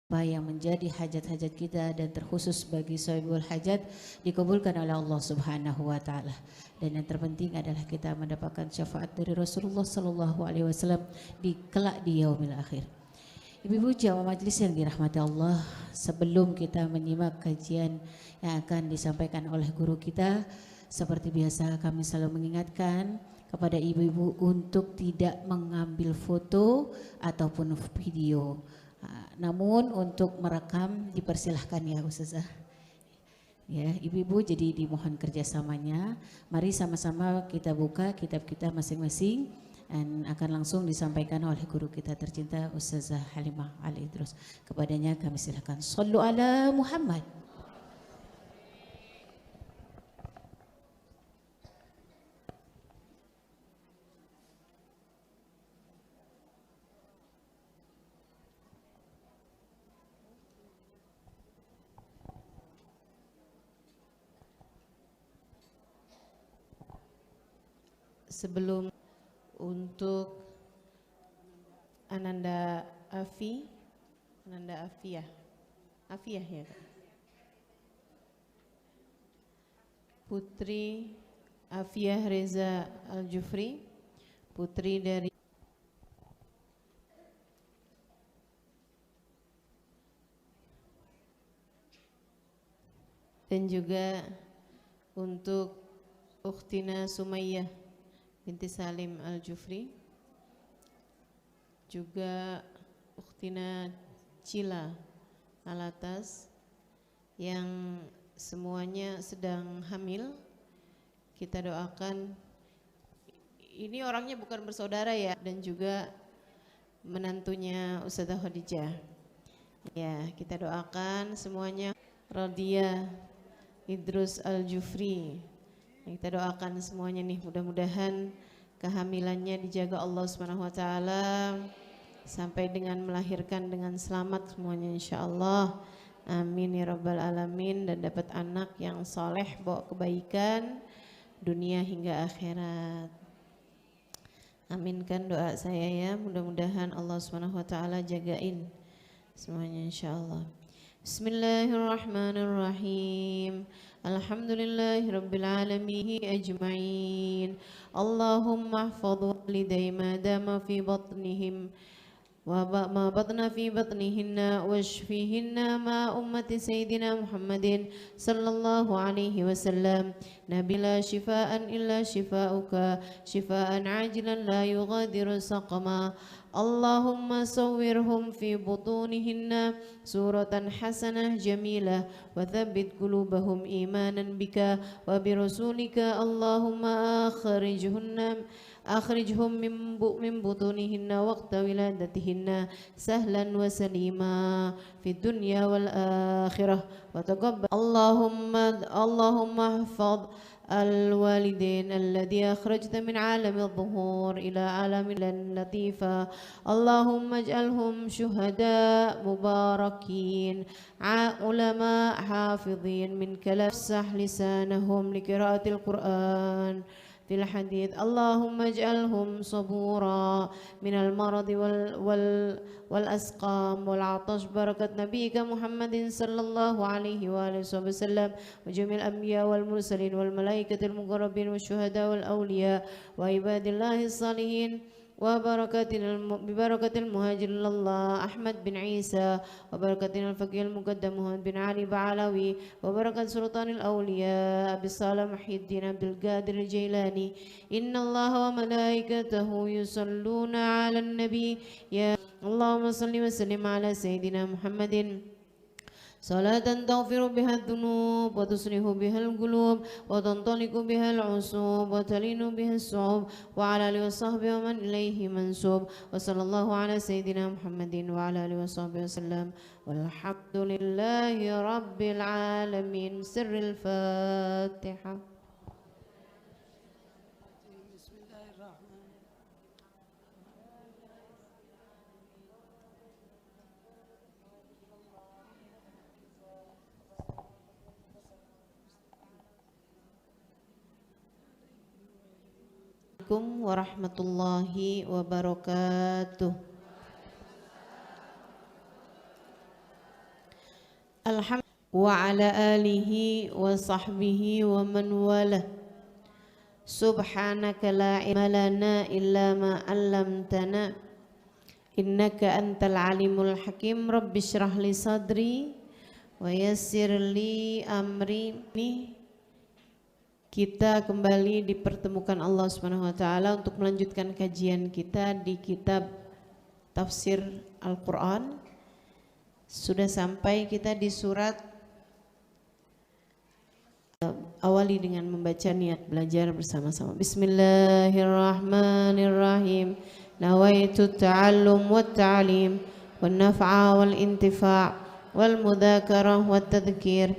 apa yang menjadi hajat-hajat kita dan terkhusus bagi sahibul hajat dikabulkan oleh Allah Subhanahu wa taala. Dan yang terpenting adalah kita mendapatkan syafaat dari Rasulullah sallallahu alaihi wasallam di kelak di yaumil akhir. Ibu-ibu jamaah majelis yang dirahmati Allah, sebelum kita menyimak kajian yang akan disampaikan oleh guru kita, seperti biasa kami selalu mengingatkan kepada ibu-ibu untuk tidak mengambil foto ataupun video. Namun untuk merekam dipersilahkan ya Ustazah. Ya, ibu-ibu jadi dimohon kerjasamanya. Mari sama-sama kita buka kitab kita masing-masing dan akan langsung disampaikan oleh guru kita tercinta Ustazah Halimah Ali Idrus. Kepadanya kami silakan. Shallu ala Muhammad. Sebelum untuk Ananda Afiyah ya Kak. Putri Afiyah Reza Al-Jufri, putri dari dan juga untuk Ukhtina Sumayyah binti Salim Al-Jufri, juga Ukhtina Cila Alatas yang semuanya sedang hamil. Kita doakan, ini orangnya bukan bersaudara ya, dan juga menantunya Ustazah Khadijah. Ya, kita doakan semuanya. Radia Idrus Al-Jufri, kita doakan semuanya nih, mudah-mudahan kehamilannya dijaga Allah Subhanahu wa taala sampai dengan melahirkan dengan selamat semuanya insyaallah. Amin ya rabbal alamin, dan dapat anak yang soleh bawa kebaikan dunia hingga akhirat. Aminkan doa saya ya, mudah-mudahan Allah Subhanahu wa taala jagain semuanya insyaallah. Bismillahirrahmanirrahim. Alhamdulillahi rabbil alamin ajma'in. Allahumma ihfadh waliday ma dama fi batnihim wa ma batna fi batnihinna washfihinna ma ummati sayyidina Muhammadin sallallahu alaihi wasallam. Nabila shifaan illa shifauka, shifaan ajilan la yughadiru saqama. Allahumma sawwirhum fi butunihunna suratan hasanah jamilah wa thabbit qulubahum imanan bika wa bi rasulika. Allahumma akhrijhum min butunihinna waqta wiladatihinna sahlan wa salima fi dunya wal akhirah wa taqabbal. Allahumma ihfadh الوالدين الذي أخرجت من عالم الظهور إلى عالم اللطيفة. اللهم اجعلهم شهداء مباركين علماء حافظين من كلام افصح لسانهم لقراءة القرآن في الحديث. اللهم اجعلهم صبورا من المرض والأسقام والعطش بركة نبيك محمد صلى الله عليه وآله وسلم وجميع الأنبياء والمرسلين والملائكة المقربين والشهداء والأولياء وعباد الله الصالحين ببركة المهاجر الله أحمد بن عيسى وبركة الفقيه المقدم محمد بن علي بعلوي وبركة سلطان الأولياء أبي صالح محي الدين عبد القادر الجيلاني. إن الله وملائكته يصلون على النبي. يا اللهم صل وسلم على سيدنا محمد صلاة تغفر بها الذنوب وتصلح بها القلوب وتنطلق بها العصوب وتلين بها الصعوب وعلى آله وصحبه ومن إليه منسوب. وصلى الله على سيدنا محمد وعلى آله وصحبه وسلم والحمد لله رب العالمين. سر الفاتحة. Assalamualaikum warahmatullahi wabarakatuh. wa ala alihi wa sahbihi wa man walah. Subhanaka la ilma lana illa ma 'allamtana innaka antal alimul hakim. Rabbi shrah li sadri wa yassir li amri. Kita kembali dipertemukan Allah Subhanahu wa taala untuk melanjutkan kajian kita di kitab tafsir Al-Qur'an. Sudah sampai kita di surat, awali dengan membaca niat belajar bersama-sama. Bismillahirrahmanirrahim. Nawaitu ta'allum wa ta'lim wa naf'a wal intifa' wal mudhakarah wa tadhkir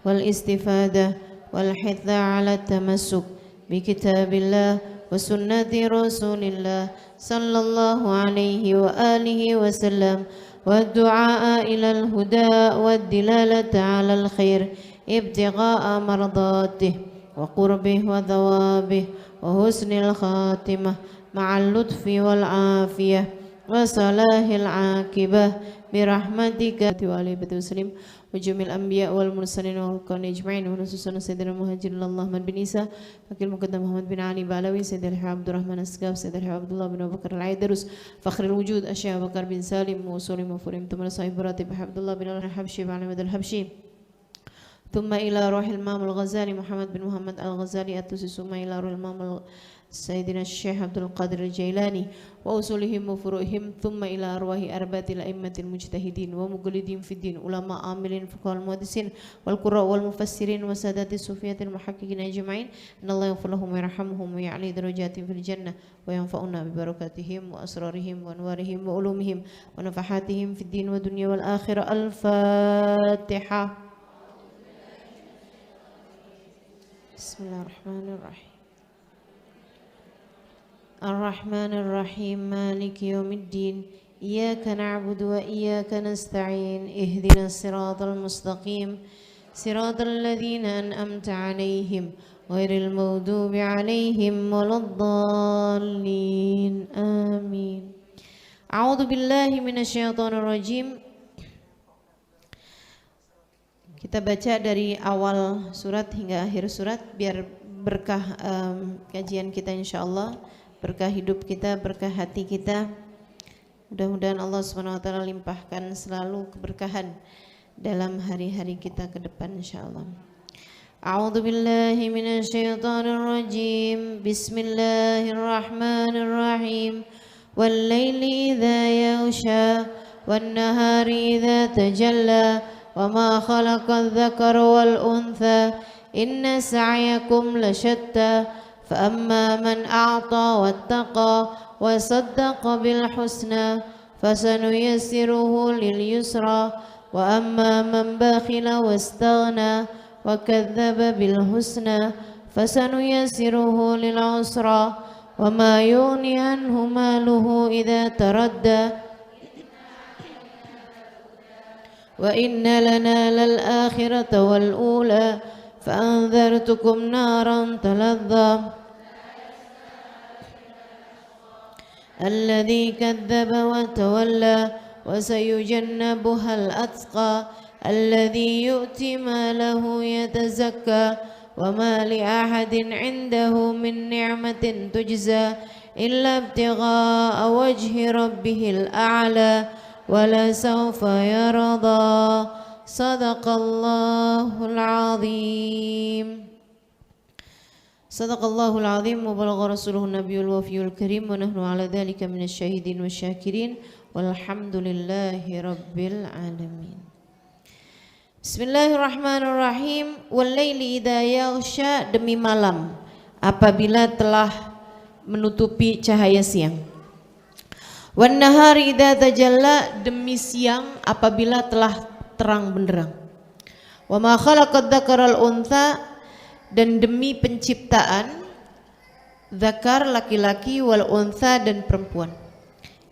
wal istifadah wal hitha ala tamassuk bi kitabillah wa sunnati rasulillah sallallahu alaihi wa alihi wa sallam wa du'a ila al huda wa dilalata ala al khair ibtigha'a mardatih wa qurbih wa thawabih wa husnil khatimah ma'al lutfi wal afiyah wa salahil aqibah birahmatika wa alihi muslim wa jumil anbiya wal mursalin wal qawni ajma'in wa nususan sayyidina muhajirin Allah bin Isa wakil muqaddam Muhammad bin Ali Balawi sayyidina Abdurrahman Asgaf sayyidina Abdullah bin Abu Bakar al-Aidarus fakhrul wujud Asy Bakar bin Salim wa usulim wa furim tumma sahib ratib Abdullah bin al-Habsyi bin Ahmad al-Habsyi ثم إلى روح الإمام الغزالي محمد بن محمد الغزالي التوسي ثم إلى روح الإمام سيدنا الشيخ عبد القادر الجيلاني وأصولهم وفروعهم ثم إلى أرواح أربعة الأئمة المجتهدين ومقلدين في الدين علماء عاملين فقهاء المحدثين والقراء والمفسرين وسادات الصوفية المحققين أجمعين إن الله يغفر لهم ويرحمهم ويعلي درجاتهم في الجنة وينفعنا ببركاتهم وأسرارهم وأنوارهم وعلومهم ونفحاتهم في الدين والدنيا والآخرة. الفاتحة. Bismillahirrahmanirrahim. Ar-Rahmanir-Rahim. Maliki yaumiddin. Iyyaka na'budu wa iyyaka nasta'in. Ihdinas siratal mustaqim. Siratal ladzina an'amta 'alaihim ghairil maghdubi 'alaihim waladdallin. Amin. A'udzu billahi minasyaitonir rajim. Kita baca dari awal surat hingga akhir surat biar berkah kajian kita insyaallah, berkah hidup kita, berkah hati kita. Mudah-mudahan Allah Subhanahu wa taala limpahkan selalu keberkahan dalam hari-hari kita ke depan insyaallah. A'udzu billahi minasyaitonir rajim. Bismillahirrahmanirrahim. Wal laili idza yaghsha wan nahari idza tajalla وما خلق الذكر والأنثى إن سعيكم لشتى فأما من أعطى واتقى وصدق بالحسنى فسنيسره لليسرى وأما من بخل واستغنى وكذب بالحسنى فسنيسره للعسرى وما يغني عنه ماله إذا تردى وإن لنا للآخرة والأولى فأنذرتكم نارا تلظى الذي كذب وتولى وسيجنبها الأتقى الذي يؤتي ماله يتزكى وما لأحد عنده من نعمة تجزى إلا ابتغاء وجه ربه الأعلى ولسوف يرضى. Sadaqallahul azim. Sadaqallahul azim wa balagha rasuluhun nabiyul wafiyul karim wa nahnu ala dhalika minasyahidin wasyakirin walhamdulillahi rabbil alamin. Bismillahirrahmanirrahim. Wal laili idza yaghsha, demi malam apabila telah menutupi cahaya siang. Wan nahari idza tajalla, demi siang apabila telah terang benderang. Wa ma khalaqad dzakara wal untha, dan demi penciptaan zakar laki-laki wal untha dan perempuan.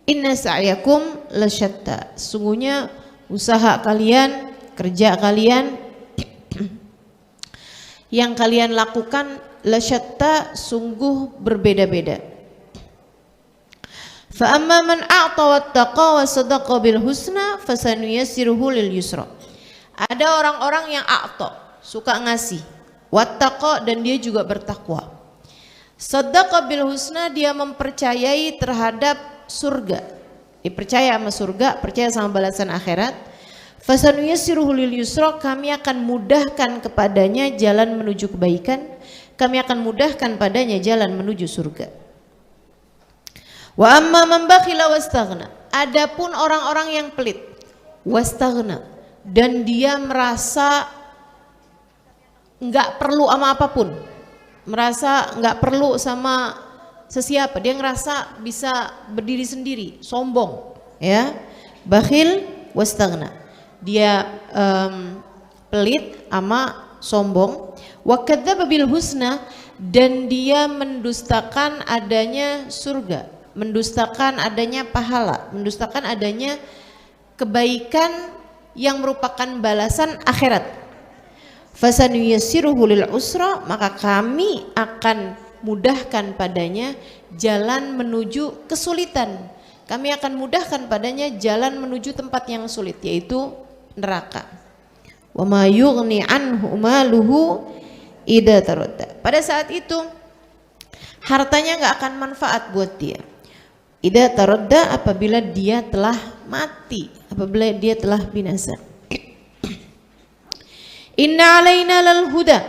Inna sa'yakum lasyatta, sungguhnya usaha kalian, kerja kalian yang kalian lakukan lasyatta, sungguh berbeda-beda. Fa amma man a'ta wattaqa wa sadaqa bil husna fasanuyassiruhu lil yusra. Ada orang-orang yang a'ta, suka ngasih, wattaqa dan dia juga bertakwa. Sadaqa bil husna, dia mempercayai terhadap surga. Dia percaya sama surga, percaya sama balasan akhirat. Fasanuyassiruhu lil yusra, kami akan mudahkan kepadanya jalan menuju kebaikan. Kami akan mudahkan padanya jalan menuju surga. Wa amma man bakhila wastaghna, adapun orang-orang yang pelit, wastaghna, dan dia merasa enggak perlu sama apapun, merasa enggak perlu sama sesiapa, dia ngerasa bisa berdiri sendiri, sombong, ya. Bakhil wastaghna, dia pelit sama sombong. Wa kadzdzaba bil husna, dan dia mendustakan adanya surga, mendustakan adanya pahala, mendustakan adanya kebaikan yang merupakan balasan akhirat. Fasanuyassiruhu lil usra, maka kami akan mudahkan padanya jalan menuju kesulitan. Kami akan mudahkan padanya jalan menuju tempat yang sulit, yaitu neraka. Wa ma yughni anhu maluhu idza taradda. Pada saat itu hartanya enggak akan manfaat buat dia. Idza taradda, apabila dia telah mati, apabila dia telah binasa. Inna alaina lal huda.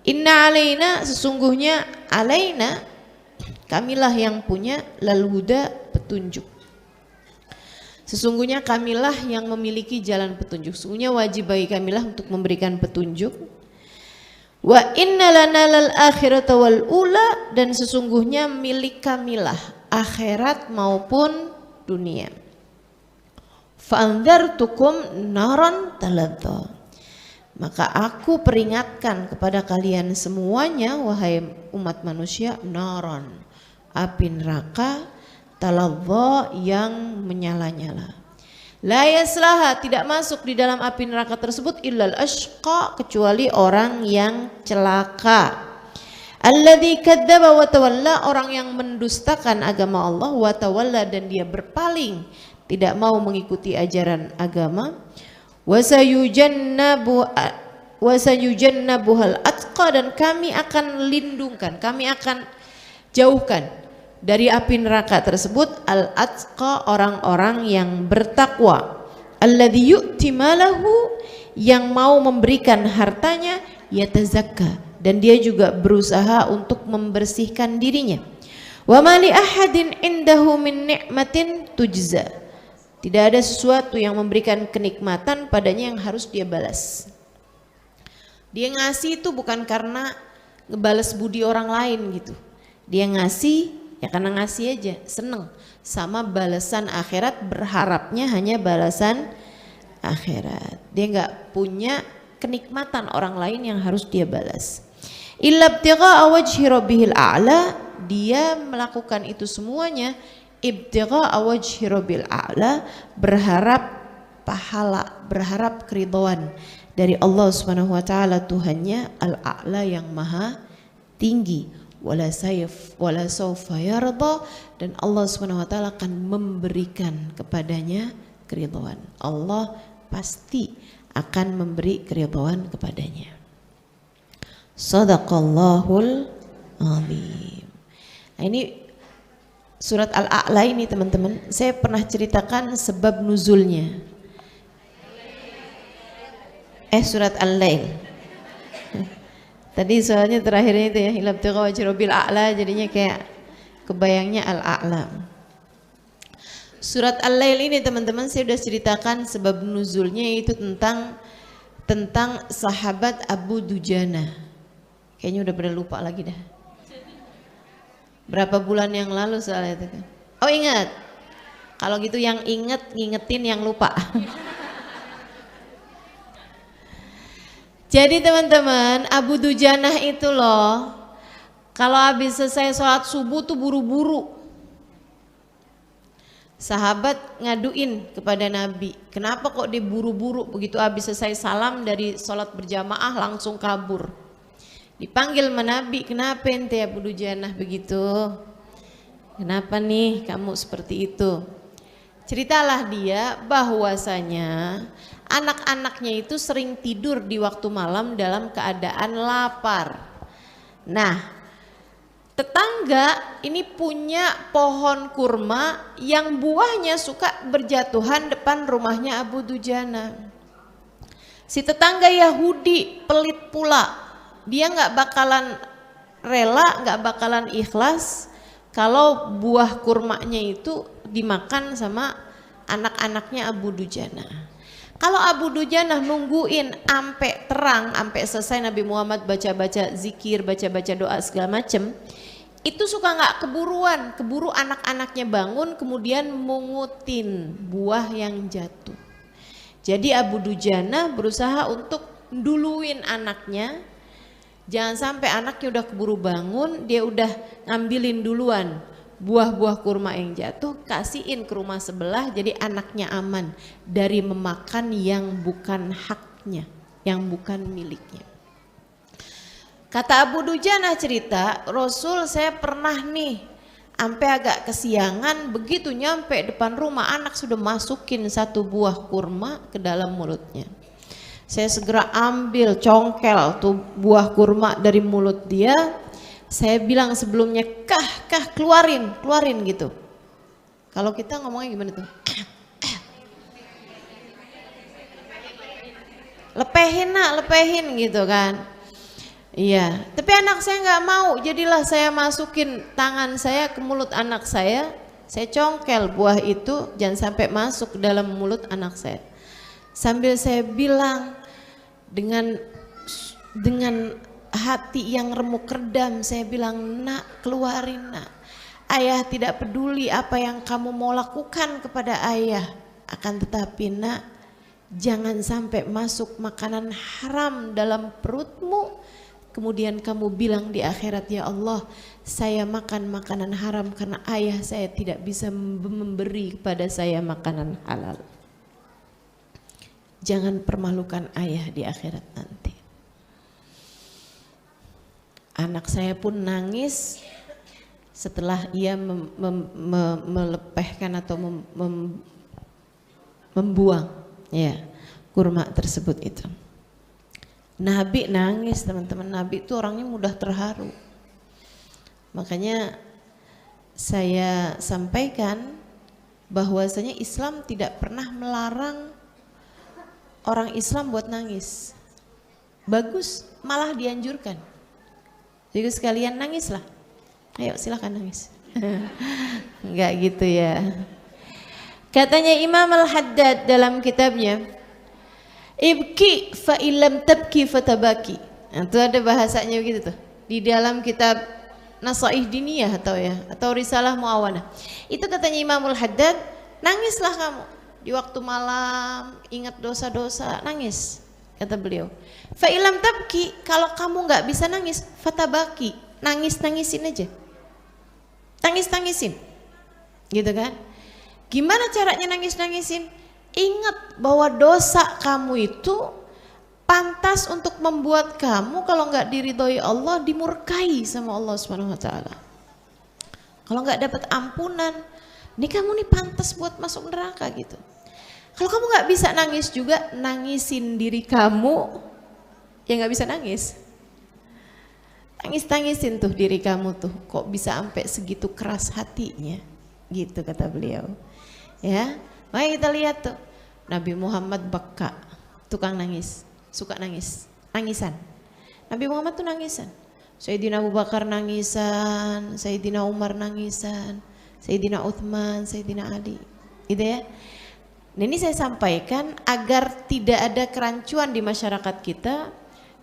Inna alaina, sesungguhnya alaina, kamilah yang punya, lal huda, petunjuk. Sesungguhnya kamilah yang memiliki jalan petunjuk. Sesungguhnya wajib bagi kamilah untuk memberikan petunjuk. Wa inna lana lal akhirata wal ula, dan sesungguhnya milik kamilah akhirat maupun dunia. Fa'andzartukum naran taladza, maka aku peringatkan kepada kalian semuanya, wahai umat manusia, naran, api neraka, taladza, yang menyala-nyala. La yaslaha, tidak masuk di dalam api neraka tersebut illal ashqa, kecuali orang yang celaka. Alladzi kadzdzaba wa tawalla, orang yang mendustakan agama Allah, wa tawalla, dan dia berpaling, tidak mau mengikuti ajaran agama. Wa sayujannabuhal atqa, dan kami akan lindungkan, kami akan jauhkan dari api neraka tersebut al-atqa, orang-orang yang bertakwa. Alladzi yu'ti malahu, yang mau memberikan hartanya, yatazakka, dan dia juga berusaha untuk membersihkan dirinya. Wa ma li ahadin indahu min ni'matin tujza, tidak ada sesuatu yang memberikan kenikmatan padanya yang harus dia balas. Dia ngasih itu bukan karena ngebales budi orang lain gitu. Dia ngasih ya karena ngasih aja, seneng sama balasan akhirat, berharapnya hanya balasan akhirat. Dia nggak punya kenikmatan orang lain yang harus dia balas. Illa ibtigha'a wajhi rabbihil a'la, dia melakukan itu semuanya ibtigha'a wajhi rabbil a'la, berharap pahala, berharap keridhaan dari Allah Subhanahu wa taala, Tuhannya al-a'la, yang maha tinggi. Wala sawfa yarda, dan Allah Subhanahu wa taala akan memberikan kepadanya keridhaan. Allah pasti akan memberi keridhaan kepadanya. Shadaqallahul azim. Nah, ini surat Al-A'la ini teman-teman, saya pernah ceritakan sebab nuzulnya. Surat Al-Lail. Tadi soalnya terakhirnya itu ya, ilabtigha wajhi rabbil a'la, jadinya kayak kebayangnya Al-A'la. Surat Al-Lail ini teman-teman saya sudah ceritakan sebab nuzulnya, yaitu tentang sahabat Abu Dujana. Kayaknya udah pada lupa lagi dah. Berapa bulan yang lalu soalnya itu kan. Oh ingat. Kalau gitu yang inget ngingetin yang lupa. Jadi teman-teman, Abu Dujanah itu loh, kalau habis selesai sholat subuh tuh buru-buru. Sahabat ngaduin kepada Nabi, kenapa kok dia buru-buru, begitu habis selesai salam dari sholat berjamaah langsung kabur. Dipanggil sama Nabi, kenapa ente Abu Dujanah begitu? Kenapa nih kamu seperti itu? Ceritalah dia bahwasanya anak-anaknya itu sering tidur di waktu malam dalam keadaan lapar. Nah, tetangga ini punya pohon kurma yang buahnya suka berjatuhan depan rumahnya Abu Dujana. Si tetangga Yahudi pelit pula, dia nggak bakalan rela, nggak bakalan ikhlas kalau buah kurmanya itu dimakan sama anak-anaknya Abu Dujana. Kalau Abu Dujana nungguin ampe terang, ampe selesai Nabi Muhammad baca-baca zikir, baca-baca doa segala macem, itu suka nggak keburu anak-anaknya bangun kemudian mungutin buah yang jatuh. Jadi Abu Dujana berusaha untuk duluin anaknya, jangan sampai anaknya udah keburu bangun, dia udah ngambilin duluan buah-buah kurma yang jatuh, kasihin ke rumah sebelah, jadi anaknya aman dari memakan yang bukan haknya, yang bukan miliknya. Kata Abu Dujana cerita, Rasul saya pernah nih sampai agak kesiangan, begitu nyampe depan rumah anak sudah masukin satu buah kurma ke dalam mulutnya. Saya segera ambil congkel tuh buah kurma dari mulut dia. Saya bilang sebelumnya, kah keluarin gitu. Kalau kita ngomongnya gimana tuh? Lepehin gitu kan. Iya, tapi anak saya nggak mau, jadilah saya masukin tangan saya ke mulut anak saya congkel buah itu jangan sampai masuk ke dalam mulut anak saya. Sambil saya bilang dengan hati yang remuk redam, saya bilang, nak keluarin nak. Ayah tidak peduli apa yang kamu mau lakukan kepada ayah, akan tetapi nak jangan sampai masuk makanan haram dalam perutmu. Kemudian kamu bilang di akhirat, ya Allah saya makan makanan haram karena ayah saya tidak bisa memberi kepada saya makanan halal. Jangan permalukan ayah di akhirat nanti. Anak saya pun nangis setelah ia melepehkan atau membuang ya kurma tersebut itu. Nabi nangis teman-teman, Nabi itu orangnya mudah terharu. Makanya saya sampaikan bahwasanya Islam tidak pernah melarang orang Islam buat nangis. Bagus, malah dianjurkan. Jadi sekalian nangislah. Ayo silakan nangis. Enggak gitu ya. Katanya Imam Al-Haddad dalam kitabnya, Ibki fa illam tabki fatabaki. Nah, itu ada bahasanya begitu tuh. Di dalam kitab Nasaih Diniyah atau Risalah Muawanah. Itu katanya Imamul Haddad, nangislah kamu di waktu malam, ingat dosa-dosa, nangis kata beliau. Fa illam tabki, kalau kamu enggak bisa nangis, fatabaki, nangis-nangisin aja. Tangis-tangisin. Gitu kan? Gimana caranya nangis-nangisin? Ingat bahwa dosa kamu itu pantas untuk membuat kamu kalau nggak diridhoi Allah dimurkai sama Allah Subhanahu Wa Taala. Kalau nggak dapat ampunan, ini kamu nih pantas buat masuk neraka gitu. Kalau kamu nggak bisa nangis juga, nangisin diri kamu yang nggak bisa nangis. Tangis-tangisin tuh diri kamu tuh, kok bisa sampai segitu keras hatinya, gitu kata beliau. Ya. Mari kita lihat tuh, Nabi Muhammad baka, tukang nangis, suka nangis, nangisan. Nabi Muhammad tuh nangisan. Sayyidina Abu Bakar nangisan, Sayyidina Umar nangisan, Sayyidina Uthman, Sayyidina Ali. Gitu ya. Nah, ini saya sampaikan agar tidak ada kerancuan di masyarakat kita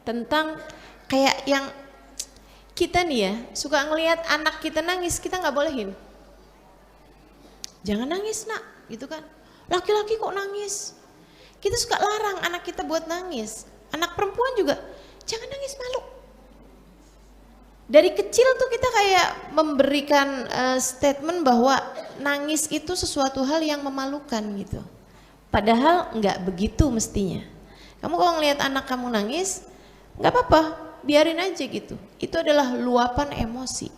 tentang kayak yang kita nih ya, suka ngelihat anak kita nangis, kita nggak bolehin. Jangan nangis nak, gitu kan. Laki-laki kok nangis? Kita suka larang anak kita buat nangis. Anak perempuan juga, jangan nangis, malu. Dari kecil tuh kita kayak memberikan statement bahwa nangis itu sesuatu hal yang memalukan gitu. Padahal enggak begitu mestinya. Kamu kalau ngelihat anak kamu nangis, enggak apa-apa, biarin aja gitu. Itu adalah luapan emosi.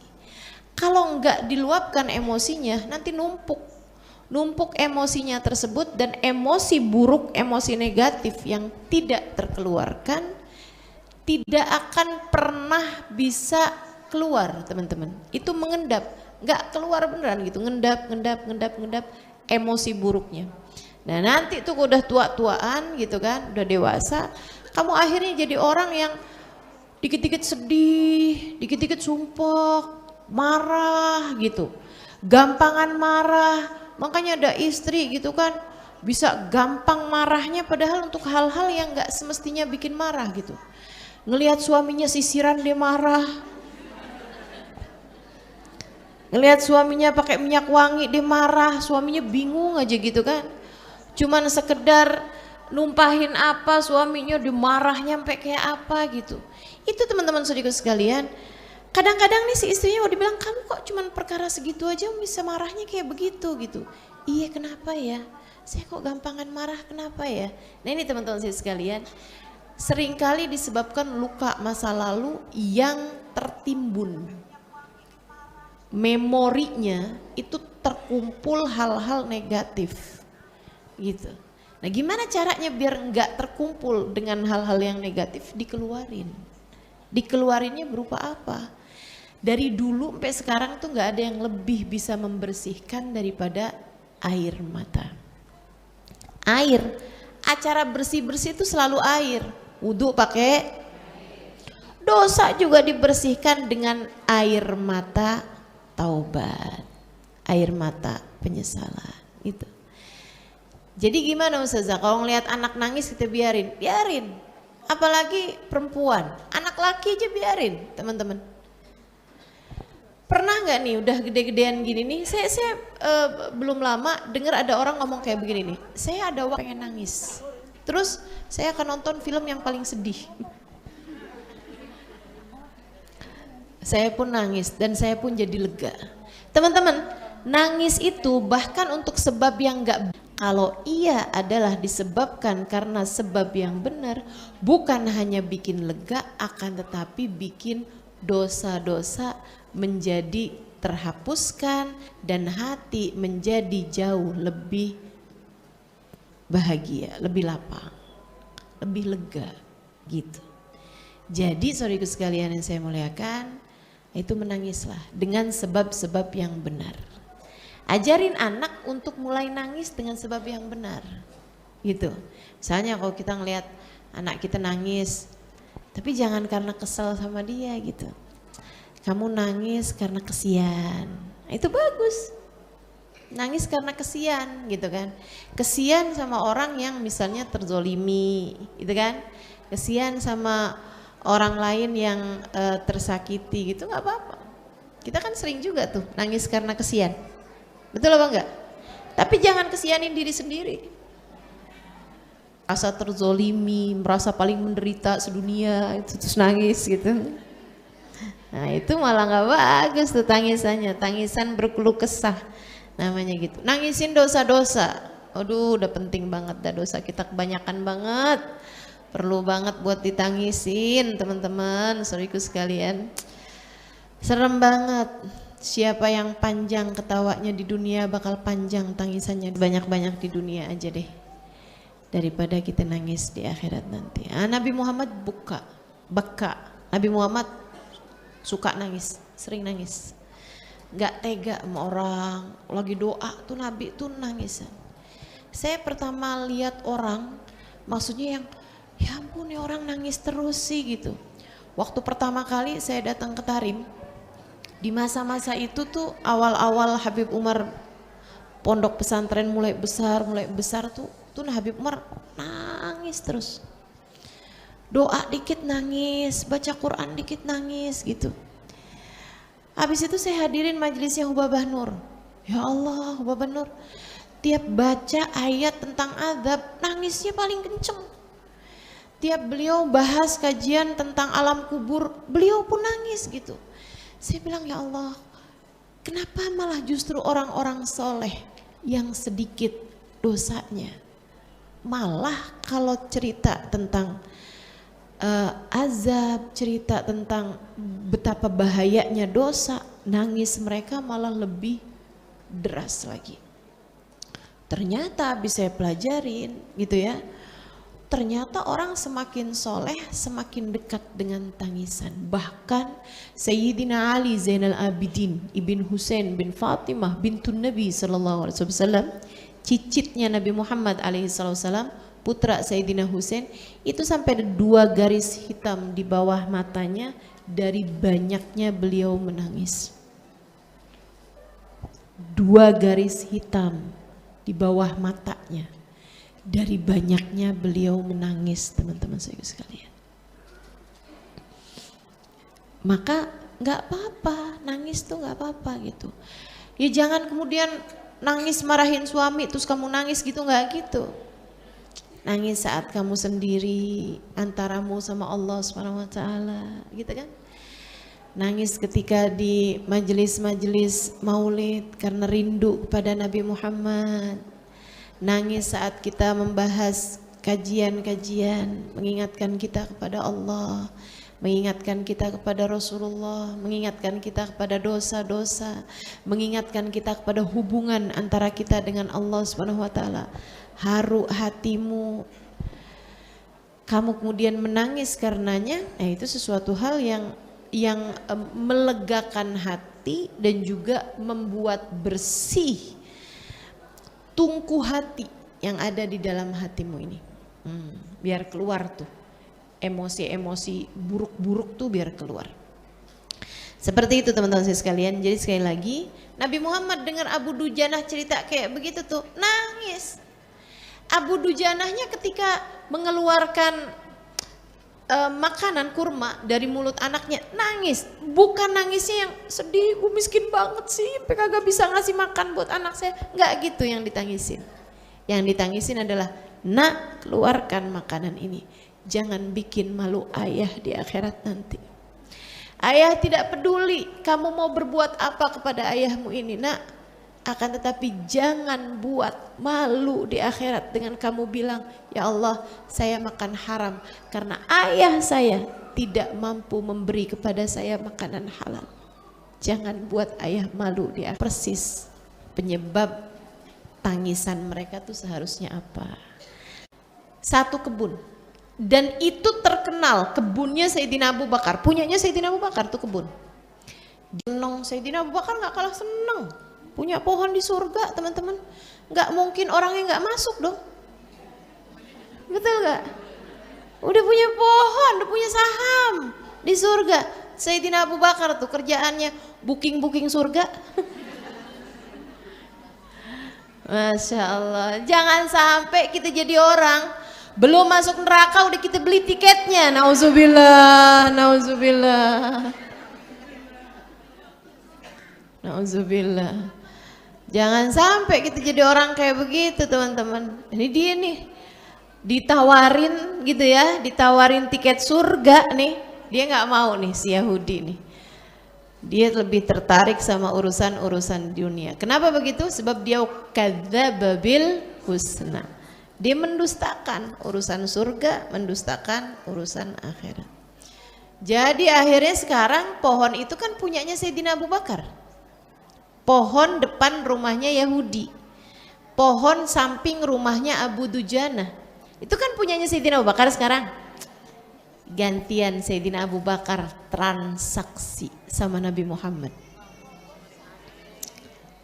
Kalau enggak diluapkan emosinya, nanti numpuk emosinya tersebut, dan emosi buruk, emosi negatif yang tidak terkeluarkan tidak akan pernah bisa keluar, teman-teman. Itu mengendap, enggak keluar beneran gitu, ngendap emosi buruknya. Nah nanti tuh udah tua-tuaan gitu kan, udah dewasa, kamu akhirnya jadi orang yang dikit-dikit sedih, dikit-dikit sumpah, marah gitu, gampangan marah. Makanya ada istri gitu kan, bisa gampang marahnya padahal untuk hal-hal yang gak semestinya bikin marah gitu. Ngelihat suaminya sisiran dia marah, ngelihat suaminya pakai minyak wangi dia marah, suaminya bingung aja gitu kan. Cuman sekedar numpahin apa, suaminya dimarahnya sampai kayak apa gitu. Itu teman-teman saudaraku sekalian, kadang-kadang nih si istrinya mau dibilang, kamu kok cuman perkara segitu aja bisa marahnya kayak begitu gitu. Iya kenapa ya, saya kok gampangan marah kenapa ya. Nah ini teman-teman saudaraku sekalian, seringkali disebabkan luka masa lalu yang tertimbun. Memorinya itu terkumpul hal-hal negatif gitu. Nah gimana caranya biar nggak terkumpul dengan hal-hal yang negatif? Dikeluarinnya berupa apa? Dari dulu sampai sekarang tuh nggak ada yang lebih bisa membersihkan daripada air mata. Air, acara bersih-bersih itu selalu air. Wudhu pakai, dosa juga dibersihkan dengan air mata taubat, air mata penyesalan itu. Jadi gimana Ustazah, kalau ngelihat anak nangis kita biarin, apalagi perempuan, anak laki aja biarin teman-teman. Pernah nggak nih udah gede-gedean gini nih, saya belum lama dengar ada orang ngomong kayak begini nih, saya ada waktu pengen nangis, terus saya akan nonton film yang paling sedih. Saya pun nangis dan saya pun jadi lega. Teman-teman, nangis itu bahkan untuk sebab yang enggak, kalau ia adalah disebabkan karena sebab yang benar, bukan hanya bikin lega, akan tetapi bikin dosa-dosa menjadi terhapuskan dan hati menjadi jauh lebih bahagia, lebih lapang, lebih lega gitu. Jadi saudaraku sekalian yang saya muliakan, itu menangislah dengan sebab-sebab yang benar. Ajarin anak untuk mulai nangis dengan sebab yang benar gitu. Misalnya kalau kita ngelihat anak kita nangis, tapi jangan karena kesel sama dia gitu, kamu nangis karena kesian, itu bagus. Nangis karena kesian gitu kan, kesian sama orang yang misalnya terzolimi gitu kan, kesian sama orang lain yang tersakiti gitu, nggak apa-apa. Kita kan sering juga tuh nangis karena kesian, betul apa enggak? Tapi jangan kesianin diri sendiri. Rasa terzolimi, merasa paling menderita sedunia, itu terus nangis gitu. Nah itu malah nggak bagus tuh tangisannya, tangisan berkeluh kesah namanya gitu. Nangisin dosa-dosa, aduh udah penting banget dah, dosa kita kebanyakan banget. Perlu banget buat ditangisin teman-teman, saudaraku sekalian. Serem banget, siapa yang panjang ketawanya di dunia bakal panjang tangisannya banyak-banyak di dunia aja deh, daripada kita nangis di akhirat nanti. Nabi Muhammad beka. Nabi Muhammad suka nangis, sering nangis. Gak tega sama orang, lagi doa tuh Nabi tuh nangis. Saya pertama lihat orang, maksudnya yang ya ampun ya orang nangis terus sih gitu. Waktu pertama kali saya datang ke Tarim, di masa-masa itu tuh awal-awal Habib Umar pondok pesantren mulai besar tuh Habib Umar nangis terus. Doa dikit nangis, baca Quran dikit nangis gitu. Habis itu saya hadirin majelisnya Hubabah Nur. Ya Allah, Hubabah Nur tiap baca ayat tentang azab nangisnya paling kenceng. Tiap beliau bahas kajian tentang alam kubur, beliau pun nangis gitu. Saya bilang ya Allah, kenapa malah justru orang-orang soleh yang sedikit dosanya, malah kalau cerita tentang azab, cerita tentang betapa bahayanya dosa, nangis mereka malah lebih deras lagi. Ternyata bisa saya pelajarin gitu ya. Ternyata orang semakin soleh semakin dekat dengan tangisan. Bahkan Sayyidina Ali Zainal Abidin Ibn Husain bin Fatimah bintun Nabi SAW, cicitnya Nabi Muhammad SAW, putra Sayyidina Husain, itu sampai ada 2 garis hitam di bawah matanya dari banyaknya beliau menangis. 2 garis hitam di bawah matanya dari banyaknya beliau menangis, teman-teman saya sekalian. Maka nggak apa-apa, nangis tuh nggak apa-apa gitu. Ya jangan kemudian nangis marahin suami terus kamu nangis gitu, nggak gitu. Nangis saat kamu sendiri antaramu sama Allah Subhanahu wa taala, gitu kan? Nangis ketika di majelis-majelis maulid karena rindu kepada Nabi Muhammad. Nangis saat kita membahas kajian-kajian, mengingatkan kita kepada Allah, mengingatkan kita kepada Rasulullah, mengingatkan kita kepada dosa-dosa, mengingatkan kita kepada hubungan antara kita dengan Allah Subhanahu wa taala. Haru hatimu, kamu kemudian menangis karenanya, itu sesuatu hal yang melegakan hati dan juga membuat bersih tungku hati yang ada di dalam hatimu ini. Biar keluar tuh emosi-emosi buruk-buruk tuh, biar keluar. Seperti itu teman-teman saya sekalian. Jadi sekali lagi, Nabi Muhammad dengar Abu Dujanah cerita kayak begitu tuh nangis. Abu Dujanahnya ketika mengeluarkan makanan kurma dari mulut anaknya nangis. Bukan nangisnya yang sedih, gue miskin banget sih sampai kagak bisa ngasih makan buat anak saya. Enggak gitu yang ditangisin. Yang ditangisin adalah, nak, keluarkan makanan ini, jangan bikin malu ayah di akhirat nanti. Ayah tidak peduli kamu mau berbuat apa kepada ayahmu ini, nak, akan tetapi jangan buat malu di akhirat dengan kamu bilang, ya Allah, saya makan haram karena ayah saya tidak mampu memberi kepada saya makanan halal. Jangan buat ayah malu di akhirat. Persis penyebab tangisan mereka tuh seharusnya apa? Satu kebun, dan itu terkenal kebunnya Sayyidina Abu Bakar, punyanya Sayyidina Abu Bakar tuh kebun. Seneng, Sayyidina Abu Bakar gak kalah seneng. Punya pohon di surga, teman-teman. Nggak mungkin orangnya nggak masuk dong. Betul nggak? Udah punya pohon, udah punya saham di surga. Sayyidina Abu Bakar tuh kerjaannya booking surga. Masya Allah. Jangan sampai kita jadi orang belum masuk neraka udah kita beli tiketnya. Nauzubillah, nauzubillah, nauzubillah. Jangan sampai kita jadi orang kayak begitu, teman-teman. Ini dia nih, ditawarin gitu ya, ditawarin tiket surga nih, dia nggak mau nih si Yahudi nih. Dia lebih tertarik sama urusan-urusan dunia. Kenapa begitu? Sebab dia kadzdzaba bil husna. Dia mendustakan urusan surga, mendustakan urusan akhirat. Jadi akhirnya sekarang pohon itu kan punyanya Sayyidina Abu Bakar. Pohon depan rumahnya Yahudi, pohon samping rumahnya Abu Dujanah, itu kan punyanya Sayyidina Abu Bakar. Sekarang gantian Sayyidina Abu Bakar transaksi sama Nabi Muhammad.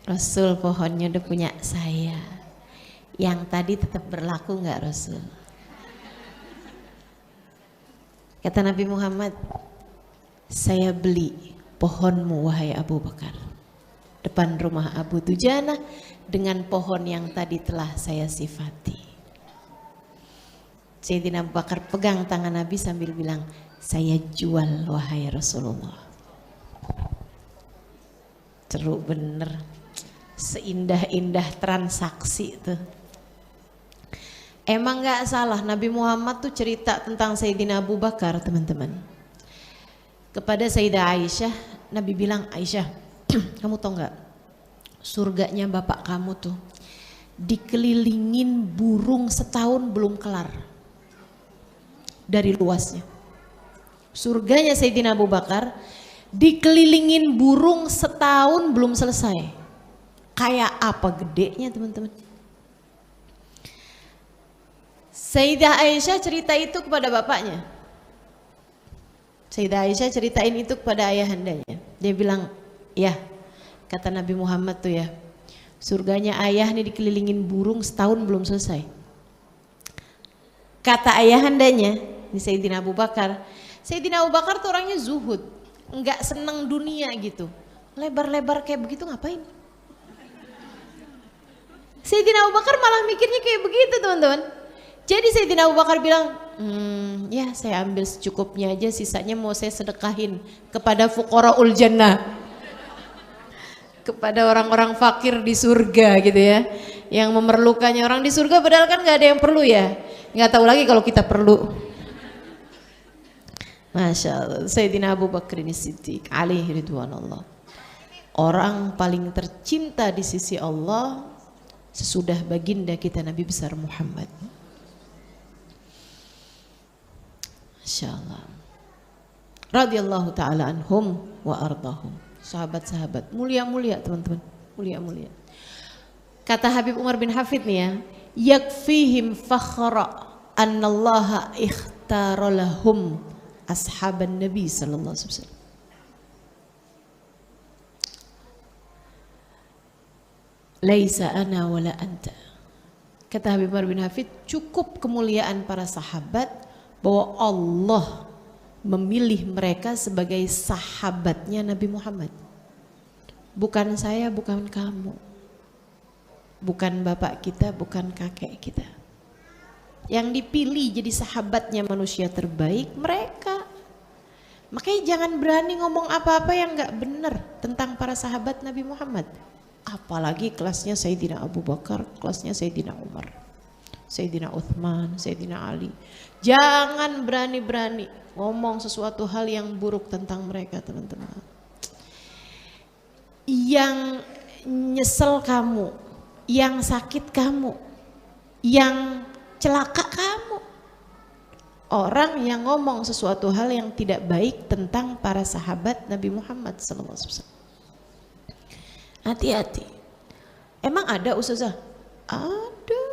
Rasul, pohonnya udah punya saya, yang tadi tetap berlaku nggak Rasul? Kata Nabi Muhammad, saya beli pohonmu wahai Abu Bakar depan rumah Abu Dujanah dengan pohon yang tadi telah saya sifati. Sayyidina Abu Bakar pegang tangan Nabi sambil bilang, saya jual wahai Rasulullah. Seru bener, seindah-indah transaksi itu. Emang gak salah Nabi Muhammad tuh cerita tentang Sayyidina Abu Bakar, teman-teman. Kepada Sayyidah Aisyah, Nabi bilang, Aisyah, kamu tahu nggak, surganya bapak kamu tuh dikelilingin burung setahun belum kelar dari luasnya. Surganya Sayyidina Abu Bakar dikelilingin burung setahun belum selesai. Kayak apa gedenya teman-teman? Sayyidah Aisyah cerita itu kepada bapaknya. Sayyidah Aisyah ceritain itu kepada ayahandanya. Dia bilang, ya kata Nabi Muhammad tuh ya, surganya ayah nih dikelilingin burung setahun belum selesai. Kata ayahandanya, ini Sayyidina Abu Bakar. Sayyidina Abu Bakar tuh orangnya zuhud, enggak seneng dunia gitu. Lebar-lebar kayak begitu ngapain? Sayyidina Abu Bakar malah mikirnya kayak begitu teman-teman. Jadi Sayyidina Abu Bakar bilang, ya saya ambil secukupnya aja, sisanya mau saya sedekahin kepada fuqaraul jannah. Kepada orang-orang fakir di surga gitu ya. Yang memerlukannya, orang di surga padahal kan gak ada yang perlu ya. Gak tahu lagi kalau kita perlu. Masya Allah, Sayyidina Abu Bakar ini Siddiq alaihi ridwanullah. Orang paling tercinta di sisi Allah sesudah baginda kita Nabi besar Muhammad. Masya Allah. Radiyallahu ta'ala anhum wa ardahum. Sahabat-sahabat mulia-mulia teman-teman, mulia-mulia. Kata Habib Umar bin Hafid nih ya, yakfihim fakhra annallaha ikhtara lahum ashaban Nabi sallallahu alaihi wasallam. Laisa ana wala anta. Kata Habib Umar bin Hafid, cukup kemuliaan para sahabat bahwa Allah memilih mereka sebagai sahabatnya Nabi Muhammad. Bukan saya, bukan kamu. Bukan bapak kita, bukan kakek kita. Yang dipilih jadi sahabatnya manusia terbaik mereka. Makanya jangan berani ngomong apa-apa yang gak benar tentang para sahabat Nabi Muhammad. Apalagi kelasnya Sayyidina Abu Bakar, kelasnya Sayyidina Umar, Sayyidina Uthman, Sayyidina Ali. Jangan berani-berani ngomong sesuatu hal yang buruk tentang mereka teman-teman. Yang nyesel kamu, yang sakit kamu, yang celaka kamu. Orang yang ngomong sesuatu hal yang tidak baik tentang para sahabat Nabi Muhammad SAW. Hati-hati. Emang ada ustazah? Ada.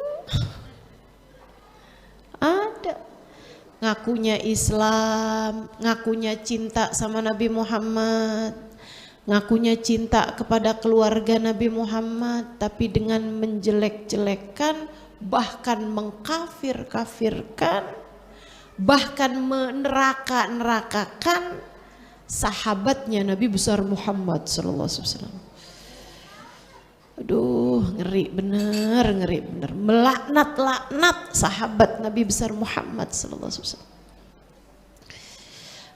Ada. Ngakunya Islam, ngakunya cinta sama Nabi Muhammad, ngakunya cinta kepada keluarga Nabi Muhammad, tapi dengan menjelek-jelekan, bahkan mengkafir-kafirkan, bahkan meneraka-nerakakan sahabatnya Nabi besar Muhammad sallallahu alaihi wasallam. Aduh, ngeri bener, melaknat-laknat sahabat Nabi besar Muhammad sallallahu alaihi wasallam.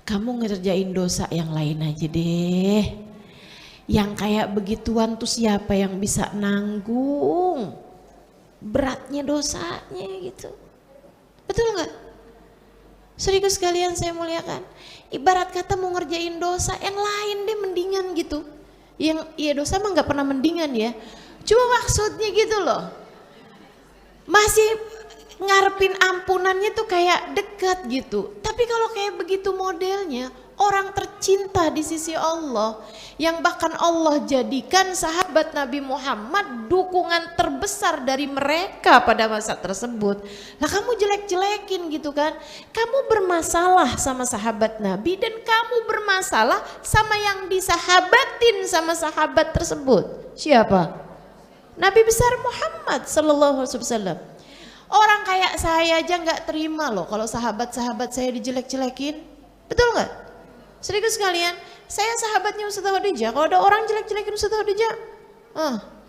Kamu ngerjain dosa yang lain aja deh. Yang kayak begituan tuh siapa yang bisa nanggung beratnya dosanya gitu. Betul nggak? Serius sekalian saya muliakan. Ibarat kata mau ngerjain dosa yang lain deh mendingan gitu. Yang iya dosa mah nggak pernah mendingan ya. Cuma maksudnya gitu loh. Masih ngarepin ampunannya tuh kayak dekat gitu. Tapi kalau kayak begitu modelnya, orang tercinta di sisi Allah, yang bahkan Allah jadikan sahabat Nabi Muhammad dukungan terbesar dari mereka pada masa tersebut. Lah kamu jelek-jelekin gitu kan. Kamu bermasalah sama sahabat Nabi dan kamu bermasalah sama yang disahabatin sama sahabat tersebut. Siapa? Nabi besar Muhammad sallallahu alaihi wasallam. Orang kayak saya aja nggak terima loh kalau sahabat-sahabat saya dijelek-jelekin. Betul nggak? Serius sekalian, saya sahabatnya Ustazah Khadijah. Kalau ada orang jelek-jelekin Ustazah Khadijah,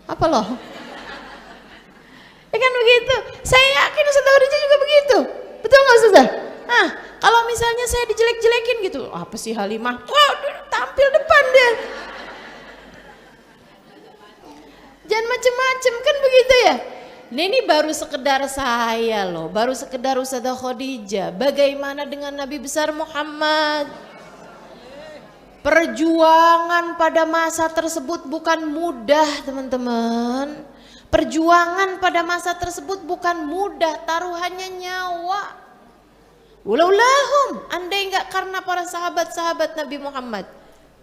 apa loh? Ya kan begitu. Saya yakin Ustazah Khadijah juga begitu. Betul nggak Ustazah? Kalau misalnya saya dijelek-jelekin gitu, apa sih Halimah? Wah, tampil depan deh. Jangan macem-macem kan begitu ya. Ini baru sekedar saya loh, baru sekedar Ustazah Khadijah. Bagaimana dengan Nabi besar Muhammad? Perjuangan pada masa tersebut bukan mudah teman-teman. Perjuangan pada masa tersebut bukan mudah, taruhannya nyawa. Walaulahum, andai enggak karena para sahabat-sahabat Nabi Muhammad.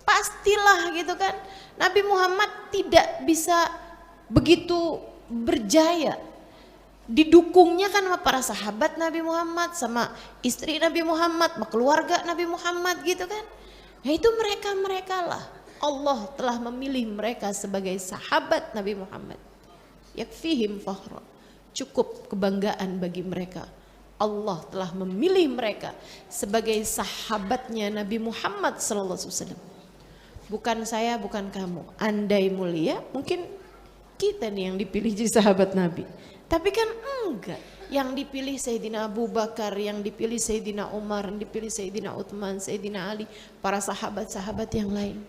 pastilah gitu kan. Nabi Muhammad tidak bisa begitu berjaya. Didukungnya kan sama para sahabat Nabi Muhammad, sama istri Nabi Muhammad, sama keluarga Nabi Muhammad gitu kan. Nah itu mereka lah. Allah telah memilih mereka sebagai sahabat Nabi Muhammad. Yakfihim fakhra. Cukup kebanggaan bagi mereka. Allah telah memilih mereka sebagai sahabatnya Nabi Muhammad SAW. Bukan saya, bukan kamu. Andai mulia, mungkin kita nih yang dipilih jadi sahabat Nabi. Tapi kan enggak. Yang dipilih Sayyidina Abu Bakar, yang dipilih Sayyidina Umar, yang dipilih Sayyidina Uthman, Sayyidina Ali, para sahabat-sahabat yang lain.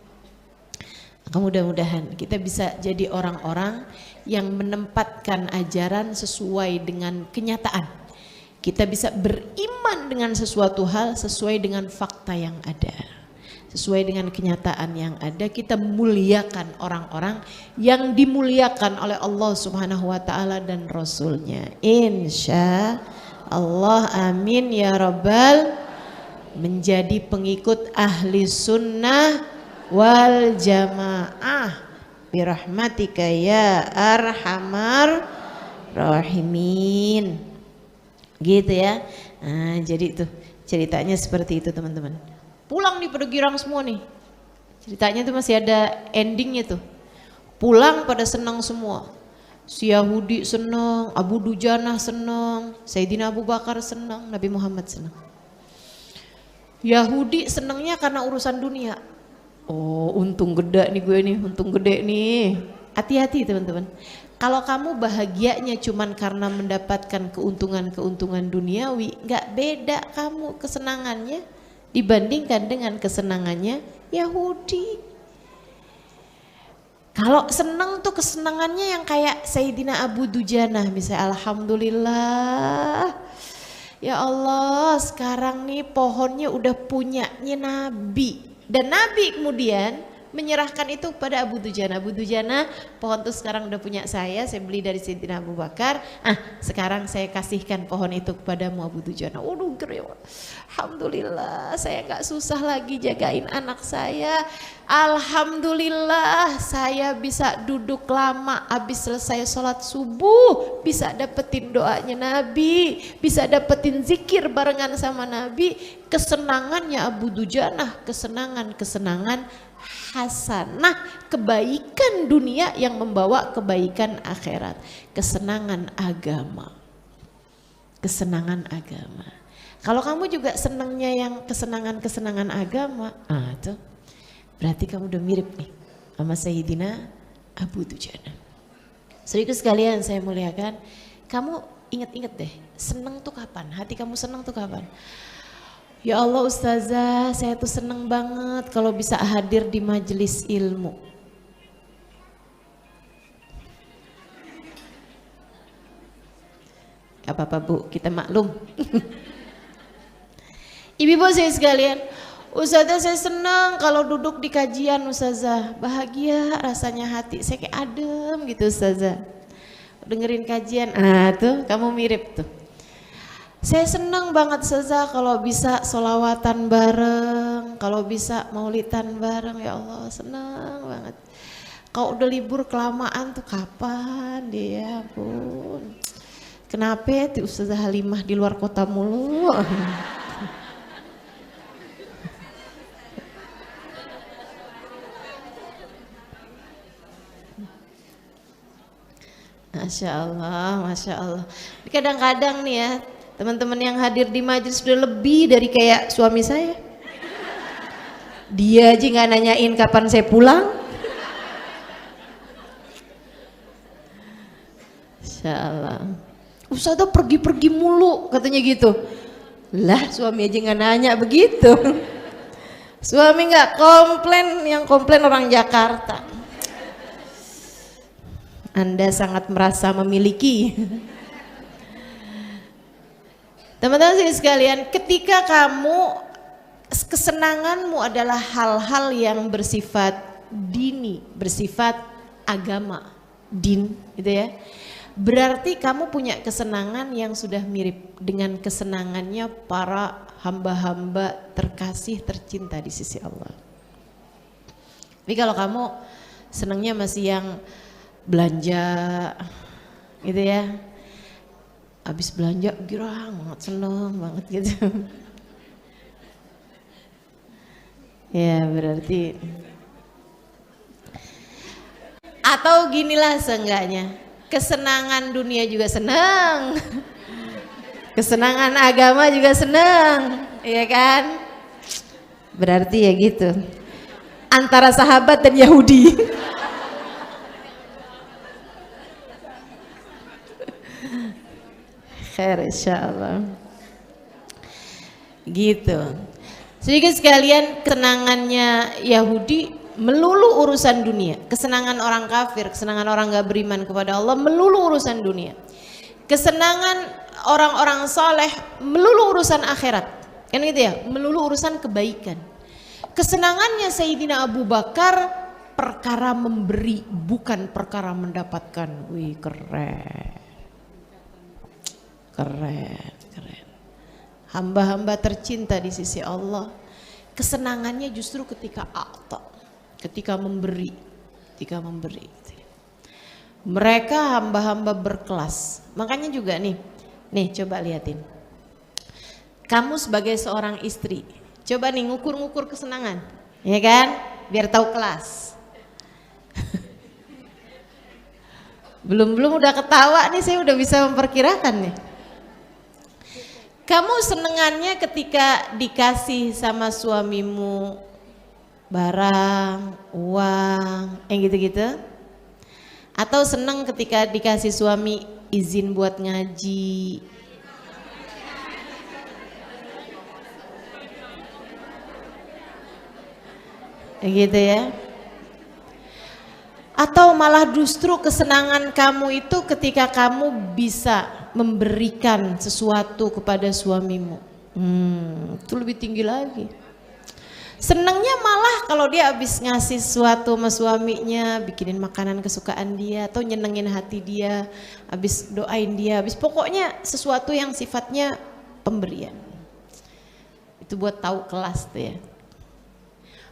Maka mudah-mudahan kita bisa jadi orang-orang yang menempatkan ajaran sesuai dengan kenyataan. Kita bisa beriman dengan sesuatu hal sesuai dengan fakta yang ada. Sesuai dengan kenyataan yang ada, kita muliakan orang-orang yang dimuliakan oleh Allah Subhanahu wa ta'ala dan Rasulnya. Insya Allah, amin ya rabbal. Menjadi pengikut ahli sunnah wal jamaah birahmatika ya arhamar rahimin. Gitu ya. Nah, jadi itu ceritanya seperti itu teman-teman. Pulang nih pada girang semua nih. Ceritanya tuh masih ada endingnya tuh. Pulang pada senang semua. Si Yahudi senang, Abu Dujanah senang, Sayyidina Abu Bakar senang, Nabi Muhammad senang. Yahudi senangnya karena urusan dunia. Oh untung gede nih gue nih, untung gede nih. Hati-hati teman-teman. Kalau kamu bahagianya cuman karena mendapatkan keuntungan-keuntungan duniawi, gak beda kamu kesenangannya dibandingkan dengan kesenangannya Yahudi. Kalau senang tuh kesenangannya yang kayak Sayyidina Abu Dujanah misalnya, alhamdulillah ya Allah sekarang nih pohonnya udah punyanya Nabi, dan Nabi kemudian menyerahkan itu kepada Abu Dujanah. Abu Dujanah, pohon itu sekarang udah punya saya beli dari Sayyidina Abu Bakar. Sekarang saya kasihkan pohon itu kepadamu Abu Dujanah. Waduh, alhamdulillah saya nggak susah lagi jagain anak saya. Alhamdulillah saya bisa duduk lama habis selesai sholat subuh, bisa dapetin doanya Nabi, bisa dapetin zikir barengan sama Nabi. Kesenangannya Abu Dujanah, kesenangan hasanah, kebaikan dunia yang membawa kebaikan akhirat, kesenangan agama. Kesenangan agama. Kalau kamu juga senangnya yang kesenangan-kesenangan agama, tuh berarti kamu udah mirip nih sama Sayyidina Abu Dujanah. Saudaraku sekalian saya muliakan, kamu ingat-ingat deh, senang tuh kapan? Hati kamu senang tuh kapan? Ya Allah Ustazah, saya tuh seneng banget kalau bisa hadir di majelis ilmu. Gak apa-apa Bu, kita maklum. Ibu-ibu saya sekalian, Ustazah saya senang kalau duduk di kajian Ustazah. Bahagia rasanya hati, saya kayak adem gitu Ustazah. Dengerin kajian, tuh kamu mirip tuh. Saya senang banget Ustazah kalau bisa sholawatan bareng, kalau bisa maulidan bareng, ya Allah senang banget. Kalau udah libur kelamaan tuh kapan dia pun. Kenapa tuh Ustazah Halimah di luar kota mulu? Masya Allah, Masya Allah. Kadang-kadang nih ya, teman-teman yang hadir di majelis sudah lebih dari kayak suami saya. Dia aja nggak nanyain kapan saya pulang. Insya Allah. Ustazah pergi-pergi mulu katanya gitu. Lah suami aja nggak nanya begitu. Suami nggak komplain, yang komplain orang Jakarta. Anda sangat merasa memiliki. Teman-teman sekalian, ketika kamu kesenanganmu adalah hal-hal yang bersifat dini, bersifat agama, din gitu ya. Berarti kamu punya kesenangan yang sudah mirip dengan kesenangannya para hamba-hamba terkasih tercinta di sisi Allah. Tapi kalau kamu senangnya masih yang belanja gitu ya, habis belanja girang banget, seneng banget gitu. Ya berarti, atau ginilah seenggaknya, kesenangan dunia juga senang, kesenangan agama juga senang, ya kan? Berarti ya gitu, antara sahabat dan Yahudi. Khair insyaallah. Gitu. Sedikit sekalian, kesenangannya Yahudi melulu urusan dunia. Kesenangan orang kafir, kesenangan orang gak beriman kepada Allah melulu urusan dunia. Kesenangan orang-orang soleh melulu urusan akhirat. Kan gitu ya, melulu urusan kebaikan. Kesenangannya Sayyidina Abu Bakar perkara memberi, bukan perkara mendapatkan. Wih, keren. Keren, keren. Hamba-hamba tercinta di sisi Allah, kesenangannya justru ketika a'ta, ketika memberi, ketika memberi. Mereka hamba-hamba berkelas. Makanya juga nih coba liatin. Kamu sebagai seorang istri, coba nih ngukur-ngukur kesenangan, ya kan? Biar tahu kelas. Belum udah ketawa nih, saya udah bisa memperkirakan nih. Kamu senengannya ketika dikasih sama suamimu barang, uang, yang gitu-gitu? Atau seneng ketika dikasih suami izin buat ngaji? Yang gitu ya? Atau malah justru kesenangan kamu itu ketika kamu bisa memberikan sesuatu kepada suamimu? Itu lebih tinggi lagi. Senangnya malah kalau dia habis ngasih sesuatu sama suaminya, bikinin makanan kesukaan dia, atau nyenengin hati dia, habis doain dia, habis pokoknya sesuatu yang sifatnya pemberian. Itu buat tahu kelas tuh ya.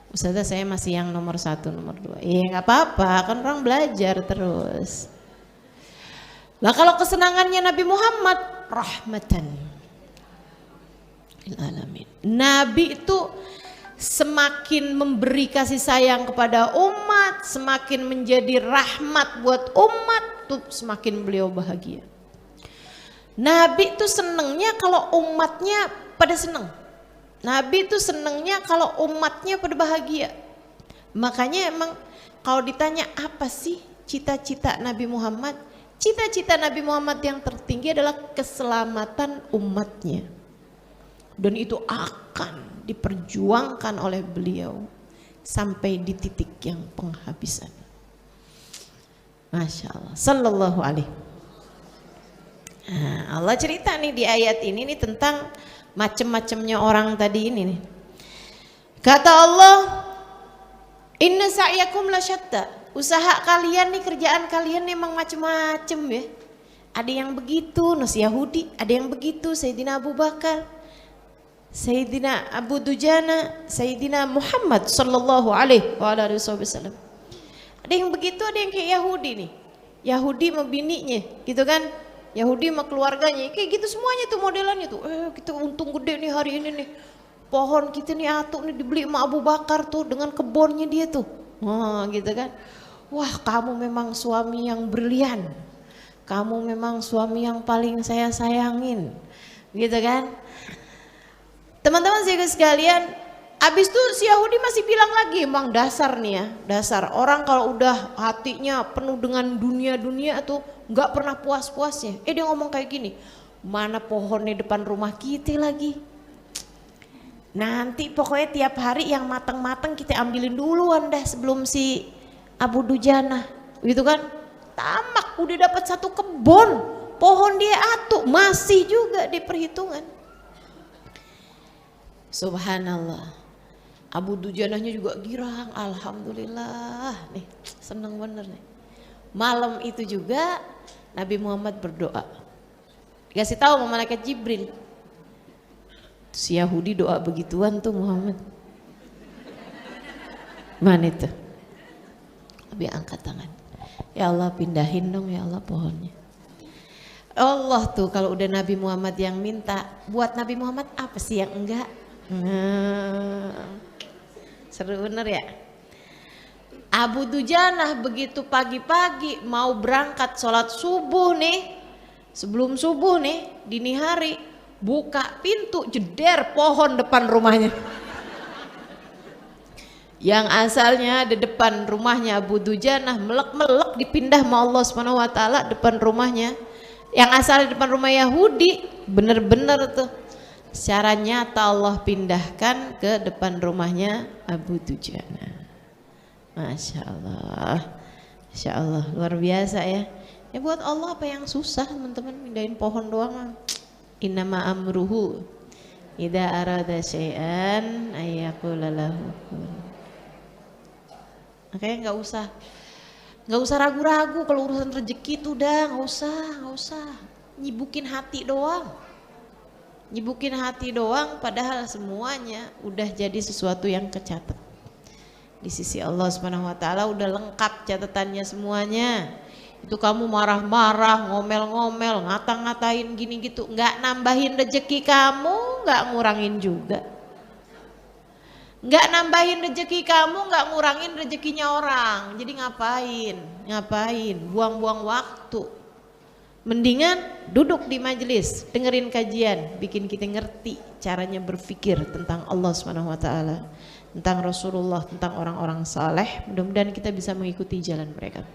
Ustazah saya masih yang nomor 1, nomor 2. Iya nggak apa-apa, kan orang belajar terus. Lah kalau kesenangannya Nabi Muhammad, rahmatan lil alamin. Nabi itu semakin memberi kasih sayang kepada umat, semakin menjadi rahmat buat umat, tuh semakin beliau bahagia. Nabi itu senengnya kalau umatnya pada seneng. Nabi itu senengnya kalau umatnya pada bahagia. Makanya emang kalau ditanya apa sih cita-cita Nabi Muhammad? Cita-cita Nabi Muhammad yang tertinggi adalah keselamatan umatnya. Dan itu akan diperjuangkan oleh beliau sampai di titik yang penghabisan. Masya Allah, sallallahu alaihi. Nah, Allah cerita nih di ayat ini nih tentang macam-macamnya orang tadi ini nih. Kata Allah, inna sa'yakum lasyatta. Usaha kalian nih, kerjaan kalian memang macam-macam ya. Ada yang begitu, Nus Yahudi, ada yang begitu, Sayyidina Abu Bakar, Sayyidina Abu Dujana, Sayyidina Muhammad sallallahu alaihi wasallam. Ada yang begitu, ada yang kayak Yahudi nih. Yahudi sama bininya, gitu kan? Yahudi sama keluarganya, kayak gitu semuanya tuh modelannya tuh. Kita untung gede nih hari ini nih. Pohon kita nih atuk nih dibeli sama Abu Bakar tuh dengan kebunnya dia tuh. Gitu kan. Wah, kamu memang suami yang brilian. Kamu memang suami yang paling saya sayangin. Gitu kan. Teman-teman sekalian, abis itu si Yahudi masih bilang lagi, emang dasar nih ya, dasar orang kalau udah hatinya penuh dengan dunia-dunia tuh nggak pernah puas-puasnya. Dia ngomong kayak gini, mana pohonnya depan rumah kita lagi. Nanti pokoknya tiap hari yang matang-matang kita ambilin duluan dah sebelum si Abu Dujana, gitu kan? Tamak udah dapat 1 kebun, pohon dia atuk masih juga di perhitungan. Subhanallah. Abu Dujanahnya juga girang, alhamdulillah nih, seneng bener nih. Malam itu juga Nabi Muhammad berdoa. Dikasih tahu sama malaikat Jibril. Si Yahudi doa begituan tuh Muhammad. Mana itu? Tapi angkat tangan. Ya Allah pindahin dong ya Allah pohonnya. Allah tuh kalau udah Nabi Muhammad yang minta, buat Nabi Muhammad apa sih yang enggak? Seru bener ya. Abu Dujanah begitu pagi-pagi mau berangkat sholat subuh nih, sebelum subuh nih dini hari, buka pintu jeder pohon depan rumahnya. Yang asalnya di depan rumahnya Abu Dujanah melek-melek dipindah sama Allah Subhanahu wa taala depan rumahnya. Yang asal di depan rumah Yahudi, bener-bener tuh secara nyata Allah pindahkan ke depan rumahnya Abu Dujanah. Masya Allah, Masya Allah, luar biasa ya. Ya buat Allah apa yang susah teman-teman, pindahin pohon doang. Innama amruhu idza arada syai'an ayyaqula lahu. Makanya nggak usah ragu-ragu kalau urusan rezeki itu udah nggak usah nyibukin hati doang, padahal semuanya udah jadi sesuatu yang kecatat di sisi Allah Subhanahu wa taala, udah lengkap catatannya semuanya. Itu kamu marah-marah, ngomel-ngomel, ngata-ngatain gini gitu, nggak nambahin rezeki kamu, nggak ngurangin juga. Nggak nambahin rezeki kamu, nggak ngurangin rezekinya orang. Jadi ngapain buang-buang waktu. Mendingan duduk di majelis, dengerin kajian, bikin kita ngerti caranya berpikir tentang Allah Subhanahu wa taala, tentang Rasulullah, tentang orang-orang saleh. Mudah-mudahan kita bisa mengikuti jalan mereka.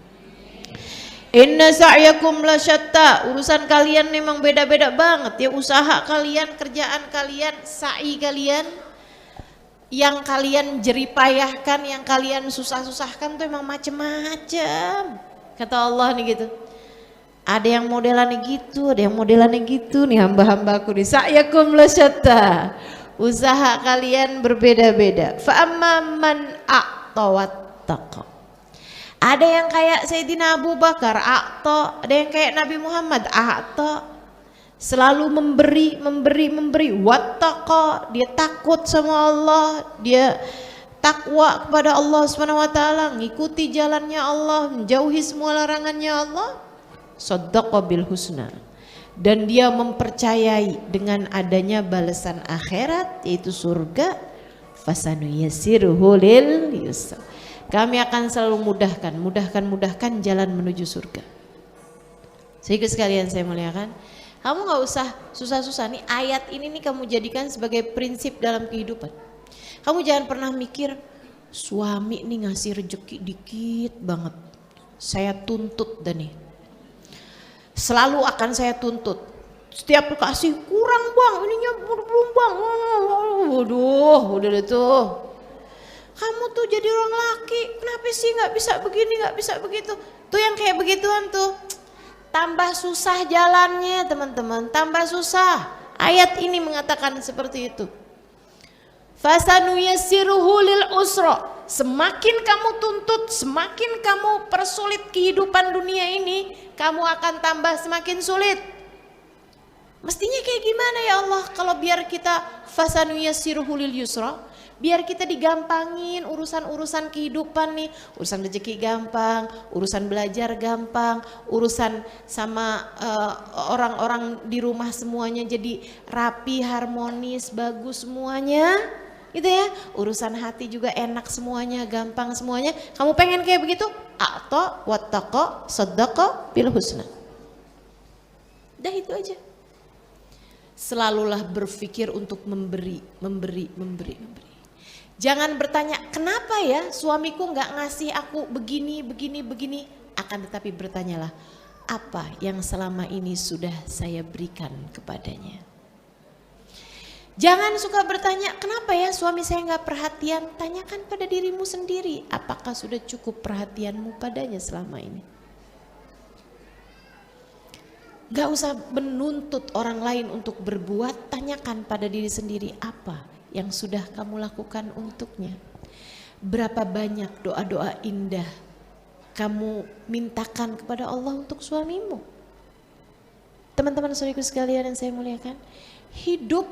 Inna sa'yakum lasyatta, urusan kalian memang beda-beda banget ya, usaha kalian, kerjaan kalian, sa'i kalian, yang kalian jeripayahkan, yang kalian susah-susahkan tuh emang macem-macem. Kata Allah nih gitu. Ada yang modelannya gitu, ada yang modelannya gitu nih hamba-hambaku nih. Sa'yakum lasyatta. Usaha kalian berbeda-beda. Fa amman a'ta wattaqa. Ada yang kayak Sayyidina Abu Bakar, a'ta, ada yang kayak Nabi Muhammad, a'ta. Selalu memberi, wattaqa, dia takut sama Allah, dia takwa kepada Allah Subhanahu wa taala, ngikuti jalannya Allah, menjauhi semua larangannya Allah. Shaddaqa bil husna, dan dia mempercayai dengan adanya balasan akhirat yaitu surga. Fasanuyassiruhu lil yusra, kami akan selalu mudahkan jalan menuju surga. Sehingga sekalian saya muliakan, kamu gak usah susah-susah nih, ayat ini nih kamu jadikan sebagai prinsip dalam kehidupan. Kamu jangan pernah mikir suami nih ngasih rezeki dikit banget, saya tuntut dan nih, selalu akan saya tuntut. Setiap kasih kurang bang, ininya belum bang. Waduh, udah deh tuh. Kamu tuh jadi orang laki, kenapa sih gak bisa begini, gak bisa begitu. Tuh yang kayak begituan tuh tambah susah jalannya teman-teman, tambah susah. Ayat ini mengatakan seperti itu. Fasanuyassiruhu lil usra, semakin kamu tuntut, semakin kamu persulit kehidupan dunia ini, kamu akan tambah semakin sulit. Mestinya kayak gimana ya Allah kalau biar kita fasanuyassiruhu lil yusra, biar kita digampangin urusan-urusan kehidupan nih, urusan rezeki gampang, urusan belajar gampang, urusan sama orang-orang di rumah semuanya jadi rapi, harmonis, bagus semuanya, gitu ya. Urusan hati juga enak semuanya, gampang semuanya. Kamu pengen kayak begitu? A'ta wattaqa saddaqa bil husna. Dah itu aja. Selalulah berpikir untuk memberi. Jangan bertanya, kenapa ya suamiku nggak ngasih aku begini. Akan tetapi bertanyalah, apa yang selama ini sudah saya berikan kepadanya. Jangan suka bertanya, kenapa ya suami saya nggak perhatian. Tanyakan pada dirimu sendiri, apakah sudah cukup perhatianmu padanya selama ini. Gak usah menuntut orang lain untuk berbuat, tanyakan pada diri sendiri apa yang sudah kamu lakukan untuknya. Berapa banyak doa-doa indah kamu mintakan kepada Allah untuk suamimu. Teman-teman saudaraku sekalian yang saya muliakan, hidup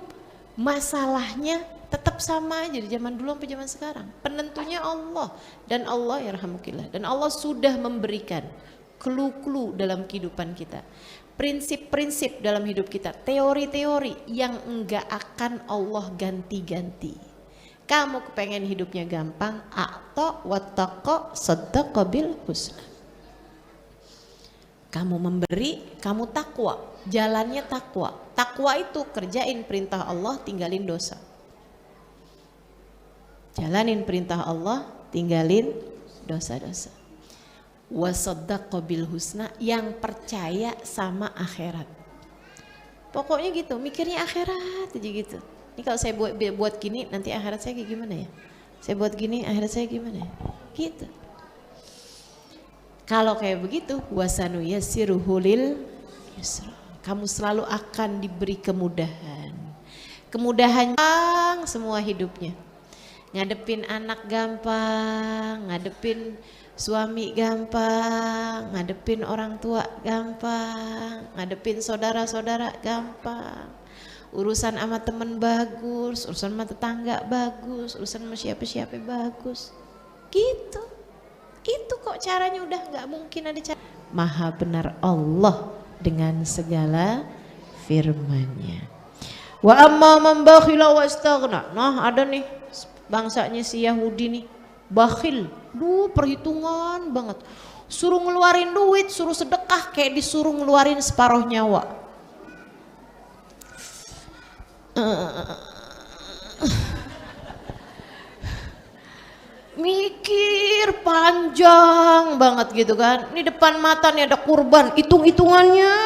masalahnya tetap tetap sama aja di zaman dulu sampai zaman sekarang. Penentunya Allah, dan Allah yarhamukillah, dan Allah sudah memberikan clue-clue dalam kehidupan kita, prinsip-prinsip dalam hidup kita, teori-teori yang enggak akan Allah ganti-ganti. Kamu kepengen hidupnya gampang, atau wattaqo saddaqa bil husna. Kamu memberi, kamu takwa, jalannya takwa. Takwa itu kerjain perintah Allah, tinggalin dosa. Jalanin perintah Allah, tinggalin dosa-dosa. Wasaddaqa bil husna, yang percaya sama akhirat. Pokoknya gitu, mikirnya akhirat aja gitu. Ini kalau saya buat gini, nanti akhirat saya kayak gimana ya? Saya buat gini, akhirat saya gimana ya? Gitu. Kalau kayak begitu, wasanu yassiruhu lil yusra. Kamu selalu akan diberi kemudahan. Kemudahan semua hidupnya. Ngadepin anak gampang, ngadepin suami gampang, ngadepin orang tua gampang, ngadepin saudara-saudara gampang. Urusan sama temen bagus, urusan sama tetangga bagus, urusan sama siapa-siapa bagus. Gitu. Itu kok caranya, udah nggak mungkin ada cara. Maha benar Allah dengan segala firman-Nya. Wa amma man bakhila wastaghna. Nah, ada nih bangsanya si Yahudi nih, bakhil. Perhitungan banget. Suruh ngeluarin duit, suruh sedekah kayak disuruh ngeluarin separuh nyawa. Mikir panjang banget gitu kan. Ini depan mata nih ada kurban, hitung-hitungannya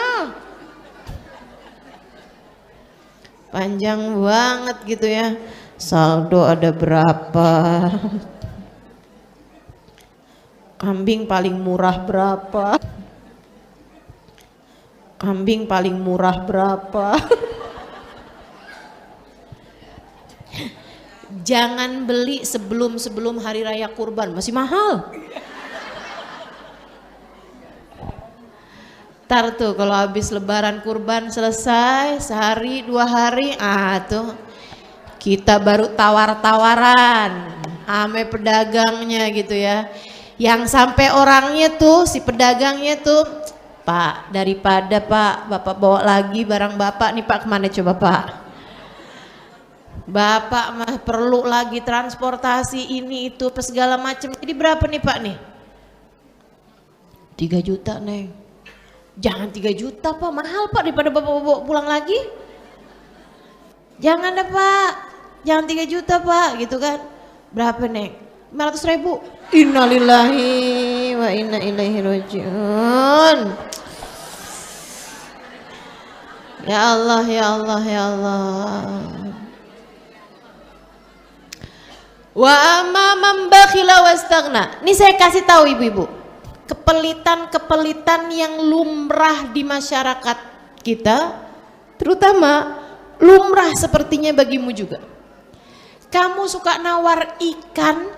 panjang banget gitu ya. Saldo ada berapa, kambing paling murah berapa, kambing paling murah berapa. Jangan beli sebelum hari raya kurban, masih mahal. Ntar tuh kalau habis lebaran kurban selesai, sehari 2 hari, tuh kita baru tawar-tawaran ame pedagangnya gitu ya. Yang sampai orangnya tuh, si pedagangnya tuh, Pak, daripada Pak, Bapak bawa lagi barang Bapak nih Pak, kemana coba Pak? Bapak mah perlu lagi transportasi ini itu segala macam. Jadi berapa nih Pak nih? 3 juta Neng. Jangan 3 juta Pak, mahal Pak, daripada Bapak bawa pulang lagi. Jangan dah Pak, jangan 3 juta Pak gitu kan. Berapa Neng? 500.000. Innalillahi wa inna ilaihi rajiun. Ya Allah, ya Allah, ya Allah. Wa amma man bakhila wastaghna. Ini saya kasih tahu ibu-ibu, kepelitan-kepelitan yang lumrah di masyarakat kita, terutama lumrah sepertinya bagimu juga. Kamu suka nawar ikan,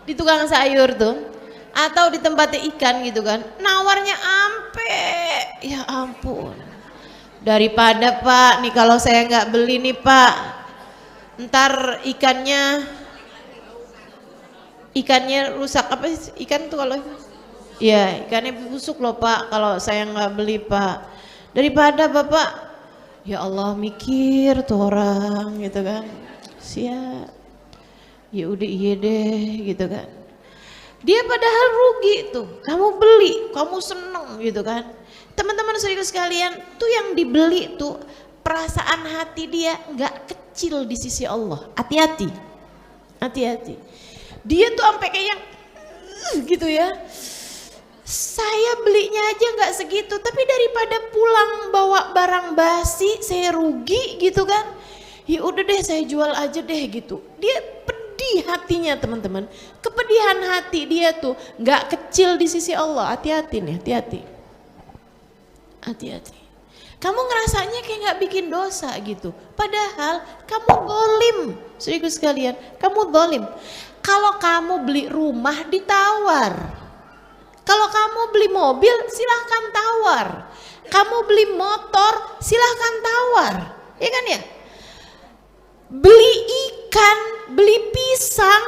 di tukang sayur tuh, atau di tempatnya ikan gitu kan, nawarnya ampe, ya ampun. Daripada Pak, nih kalau saya nggak beli nih Pak, ntar ikannya rusak. Apa sih ikan tuh kalau? Ya ikannya busuk loh Pak kalau saya nggak beli Pak. Daripada Bapak, ya Allah mikir tuh orang gitu kan, siap. Ya udah iya deh gitu kan. Dia padahal rugi tuh, kamu beli, kamu seneng gitu kan. Teman-teman saudara sekalian, tuh yang dibeli tuh perasaan hati dia nggak kecil di sisi Allah. Hati-hati, hati-hati. Dia tuh sampai kayak gitu ya. Saya belinya aja nggak segitu, tapi daripada pulang bawa barang basi, saya rugi gitu kan. Ya udah deh, saya jual aja deh gitu. Dia pedih hatinya teman-teman. Kepedihan hati dia tuh nggak kecil di sisi Allah. Hati-hati nih, hati-hati. Hati-hati. Kamu ngerasanya kayak nggak bikin dosa gitu, padahal kamu zalim. Saudaraku sekalian, kamu zalim. Kalau kamu beli rumah ditawar, kalau kamu beli mobil silahkan tawar. Kamu beli motor, silahkan tawar, ya kan ya? Beli ikan, beli pisang,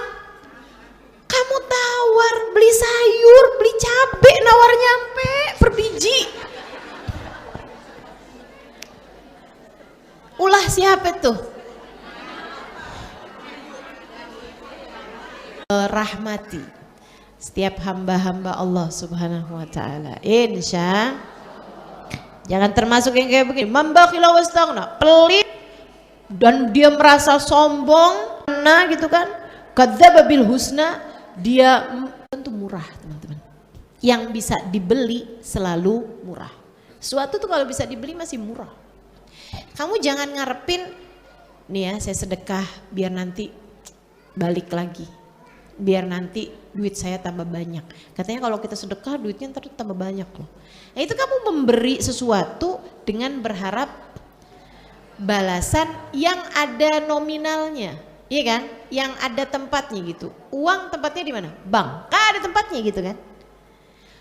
kamu tawar. Beli sayur, beli cabai, nawar nyampe per biji. Ulah siapa tuh? Rahmati setiap hamba-hamba Allah Subhanahu wa taala. Insya jangan termasuk yang kayak begini, mambakhila wastaghna, pelit dan dia merasa sombong, nah gitu kan. Kadzdzaba bil husna, dia tentu murah, teman-teman. Yang bisa dibeli selalu murah. Sesuatu tuh kalau bisa dibeli masih murah. Kamu jangan ngarepin nih ya, saya sedekah biar nanti balik lagi. Biar nanti duit saya tambah banyak. Katanya kalau kita sedekah duitnya ntar tambah banyak loh. Nah itu kamu memberi sesuatu dengan berharap balasan yang ada nominalnya, iya kan? Yang ada tempatnya gitu. Uang tempatnya di mana? Bank. Kan ada tempatnya gitu kan?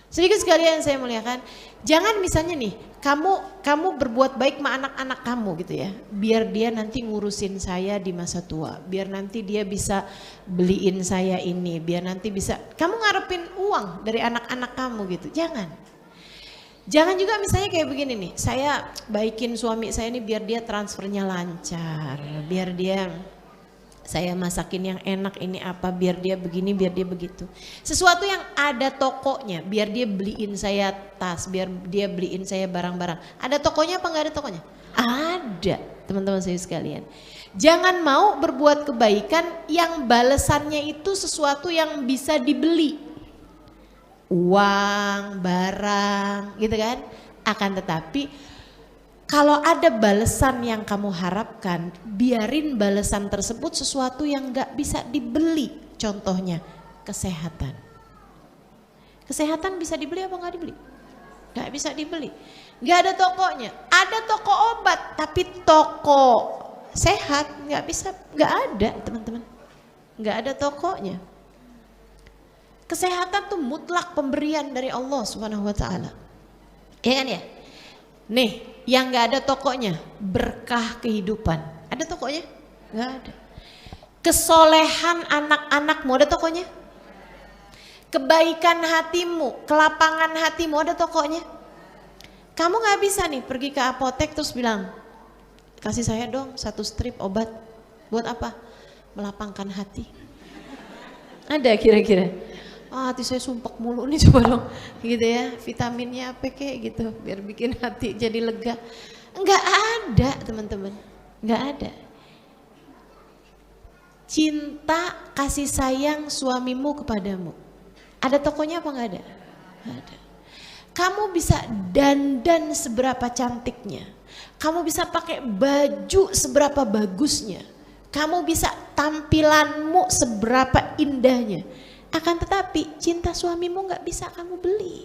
Sedikit sekalian saya muliakan, jangan misalnya nih kamu berbuat baik sama anak-anak kamu gitu ya, biar dia nanti ngurusin saya di masa tua, biar nanti dia bisa beliin saya ini, biar nanti bisa, kamu ngarepin uang dari anak-anak kamu gitu, jangan juga misalnya kayak begini nih, saya baikin suami saya ini biar dia transfernya lancar, biar dia saya masakin yang enak ini apa, biar dia begini, biar dia begitu. Sesuatu yang ada tokonya, biar dia beliin saya tas, biar dia beliin saya barang-barang. Ada tokonya apa enggak ada tokonya? Ada, teman-teman saya sekalian. Jangan mau berbuat kebaikan yang balasannya itu sesuatu yang bisa dibeli. Uang, barang, gitu kan? Akan tetapi kalau ada balasan yang kamu harapkan, biarin balasan tersebut sesuatu yang gak bisa dibeli. Contohnya kesehatan. Kesehatan bisa dibeli apa gak dibeli? Gak bisa dibeli. Gak ada tokonya. Ada toko obat, tapi toko sehat gak bisa, gak ada teman-teman. Gak ada tokonya. Kesehatan tuh mutlak pemberian dari Allah Subhanahu wa taala. Iya kan ya? Nih, yang gak ada tokonya, berkah kehidupan. Ada tokonya? Gak ada. Kesolehan anak-anakmu, ada tokonya? Kebaikan hatimu, kelapangan hatimu, ada tokonya? Kamu gak bisa nih pergi ke apotek terus bilang, kasih saya dong 1 strip obat. Buat apa? Melapangkan hati. Ada kira-kira? Hati saya sumpek mulu nih, coba dong gitu ya, vitaminnya apa kayak gitu biar bikin hati jadi lega. Enggak ada teman-teman, enggak ada. Cinta kasih sayang suamimu kepadamu, ada tokonya apa enggak ada? Enggak ada. Kamu bisa dandan seberapa cantiknya, kamu bisa pakai baju seberapa bagusnya, kamu bisa tampilanmu seberapa indahnya, akan tetapi cinta suamimu gak bisa kamu beli.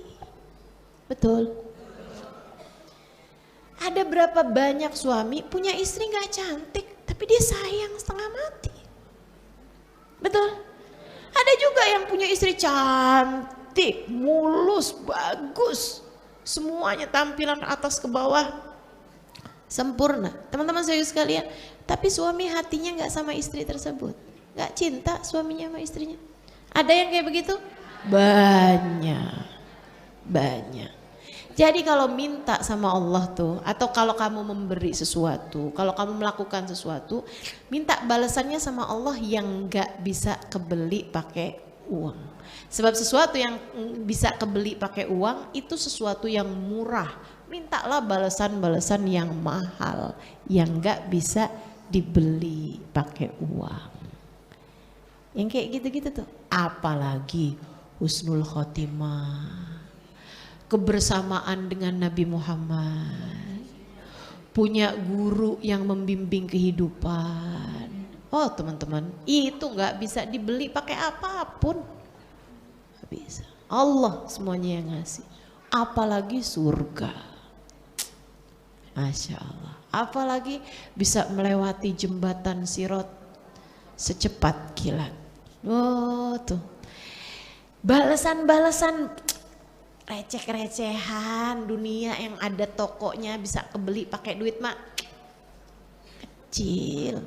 Betul. Ada berapa banyak suami punya istri gak cantik, tapi dia sayang setengah mati. Betul. Ada juga yang punya istri cantik, mulus, bagus, semuanya tampilan atas ke bawah sempurna. Teman-teman saya sekalian, tapi suami hatinya gak sama istri tersebut, gak cinta suaminya sama istrinya. Ada yang kayak begitu? Banyak. Jadi kalau minta sama Allah tuh, atau kalau kamu memberi sesuatu, kalau kamu melakukan sesuatu, minta balasannya sama Allah yang gak bisa kebeli pakai uang. Sebab sesuatu yang bisa kebeli pakai uang itu sesuatu yang murah. Mintalah balasan-balasan yang mahal, yang gak bisa dibeli pakai uang. Yang kayak gitu-gitu tuh, apalagi husnul khotimah, kebersamaan dengan Nabi Muhammad, punya guru yang membimbing kehidupan. Oh teman-teman, itu gak bisa dibeli pakai apapun, gak bisa. Allah semuanya yang ngasih, apalagi surga. Masya Allah, apalagi bisa melewati jembatan Sirat secepat kilat. Oh tuh, balasan-balasan receh-recehan dunia yang ada tokonya bisa kebeli pakai duit mah kecil.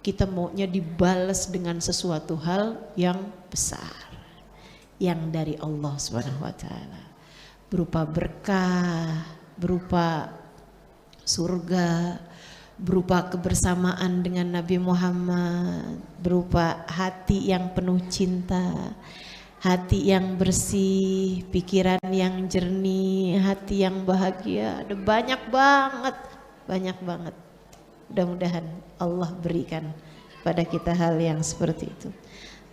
Kita maunya dibales dengan sesuatu hal yang besar, yang dari Allah Subhanahu wa taala, berupa berkah, berupa surga, berupa kebersamaan dengan Nabi Muhammad, berupa hati yang penuh cinta, hati yang bersih, pikiran yang jernih, hati yang bahagia. Ada banyak banget. Mudah-mudahan Allah berikan pada kita hal yang seperti itu.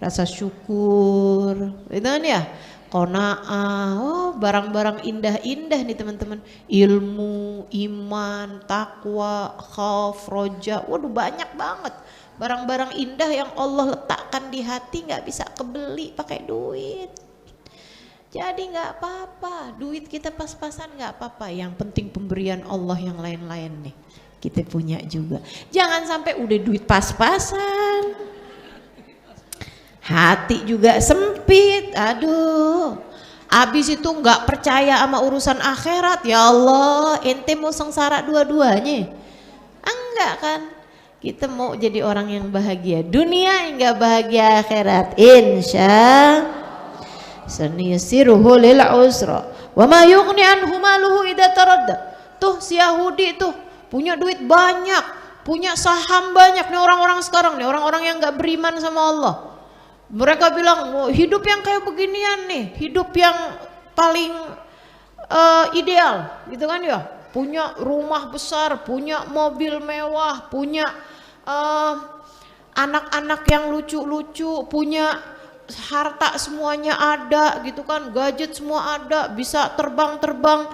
Rasa syukur, itu kan ya, qanaah, barang-barang indah-indah nih teman-teman. Ilmu, iman, takwa, khauf, roja, waduh banyak banget. Barang-barang indah yang Allah letakkan di hati nggak bisa kebeli pakai duit. Jadi nggak apa-apa, duit kita pas-pasan nggak apa-apa. Yang penting pemberian Allah yang lain-lain nih kita punya juga. Jangan sampai udah duit pas-pasan, hati juga sempit. Aduh, abis itu nggak percaya sama urusan akhirat. Ya Allah, ente mau sengsara dua-duanya? Enggak kan? Kita mau jadi orang yang bahagia dunia hingga bahagia akhirat. Insya saniyasiruhu lil usra wa ma yughni anhu maluhu idza taradda. Tuh si Yahudi tuh punya duit banyak, punya saham banyak nih orang-orang sekarang nih, orang-orang yang nggak beriman sama Allah. Mereka bilang hidup yang kayak beginian nih, hidup yang paling ideal, gitu kan ya? Punya rumah besar, punya mobil mewah, punya anak-anak yang lucu-lucu, punya harta semuanya ada, gitu kan? Gadget semua ada, bisa terbang-terbang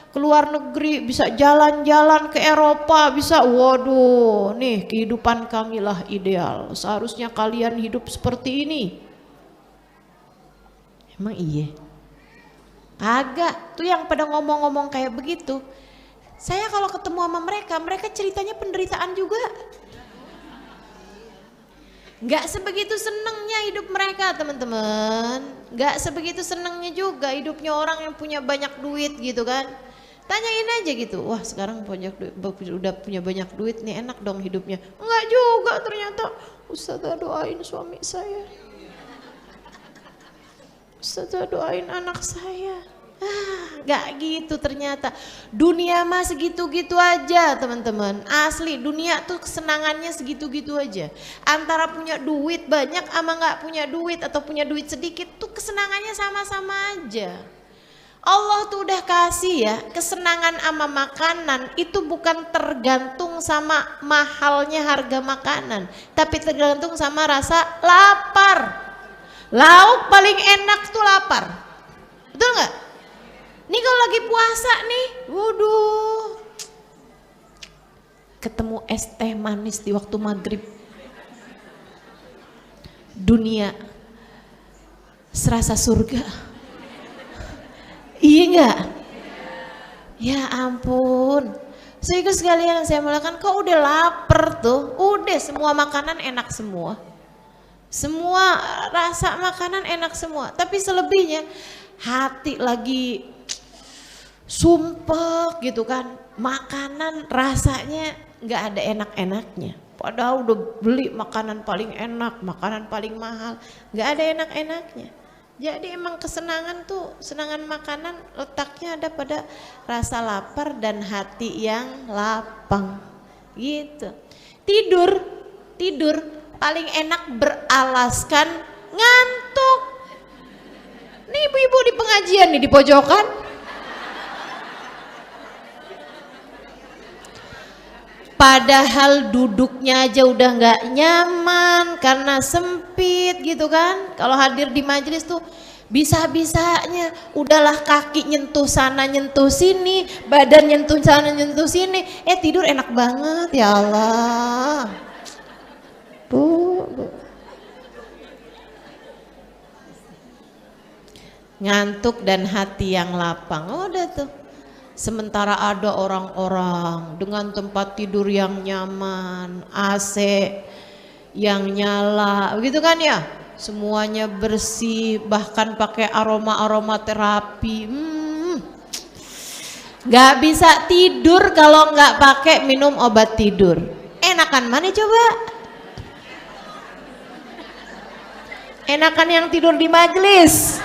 ke luar negeri, bisa jalan-jalan ke Eropa, bisa, waduh, nih kehidupan kamilah ideal. Seharusnya kalian hidup seperti ini. Emang iya? Agak, tuh yang pada ngomong-ngomong kayak begitu. Saya kalau ketemu sama mereka ceritanya penderitaan juga. Gak sebegitu senengnya hidup mereka teman-teman. Gak sebegitu senengnya juga hidupnya orang yang punya banyak duit gitu kan. Tanyain aja gitu, wah sekarang udah punya banyak duit nih, enak dong hidupnya. Enggak juga ternyata. Ustazah doain suami saya, Ustazah doain anak saya. Gak gitu ternyata. Dunia mah segitu-gitu aja teman-teman. Asli dunia tuh kesenangannya segitu-gitu aja. Antara punya duit banyak sama gak punya duit atau punya duit sedikit tuh kesenangannya sama-sama aja. Allah tuh udah kasih ya, kesenangan sama makanan itu bukan tergantung sama mahalnya harga makanan, tapi tergantung sama rasa lapar. Lauk paling enak tuh lapar, betul nggak? Nih kalau lagi puasa nih, waduh, ketemu es teh manis di waktu maghrib, dunia serasa surga. Iya enggak? Ya ampun. Sehingga sekalian saya melakukan, kok udah lapar tuh, udah semua makanan enak semua. Semua rasa makanan enak semua. Tapi selebihnya hati lagi sumpek gitu kan. Makanan rasanya nggak ada enak-enaknya. Padahal udah beli makanan paling enak, makanan paling mahal, nggak ada enak-enaknya. Jadi emang kesenangan tuh, senangan makanan letaknya ada pada rasa lapar dan hati yang lapang gitu. Tidur paling enak beralaskan ngantuk. Nih ibu-ibu di pengajian nih di pojokan, padahal duduknya aja udah nggak nyaman karena sempit gitu kan. Kalau hadir di majelis tuh bisa-bisanya udahlah kaki nyentuh sana nyentuh sini, badan nyentuh sana nyentuh sini, tidur enak banget. Ya Allah, Bu. Ngantuk dan hati yang lapang, udah tuh. Sementara ada orang-orang dengan tempat tidur yang nyaman, AC yang nyala, begitu kan ya? Semuanya bersih, bahkan pakai aroma-aroma terapi. Nggak bisa tidur kalau nggak pakai minum obat tidur. Enakan mana coba? Enakan yang tidur di majelis.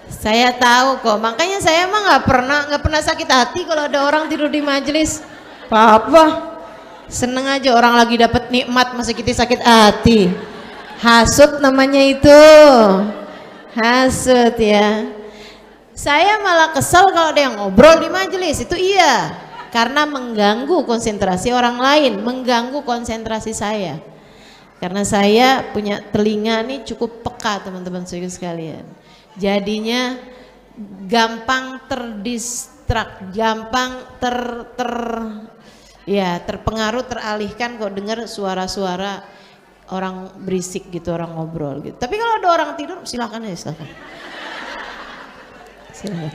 Saya tahu kok, makanya saya emang nggak pernah sakit hati kalau ada orang tidur di majelis. Apa? Seneng aja orang lagi dapat nikmat masa kita sakit hati. Hasut namanya itu. Hasut ya. Saya malah kesel kalau ada yang ngobrol di majelis, itu iya. Karena mengganggu konsentrasi orang lain, mengganggu konsentrasi saya. Karena saya punya telinga nih cukup peka teman-teman sekalian. Jadinya gampang terdistrak, gampang terpengaruh, teralihkan kalau dengar suara-suara orang berisik gitu, orang ngobrol gitu. Tapi kalau ada orang tidur silakan aja, silakan. Silakan.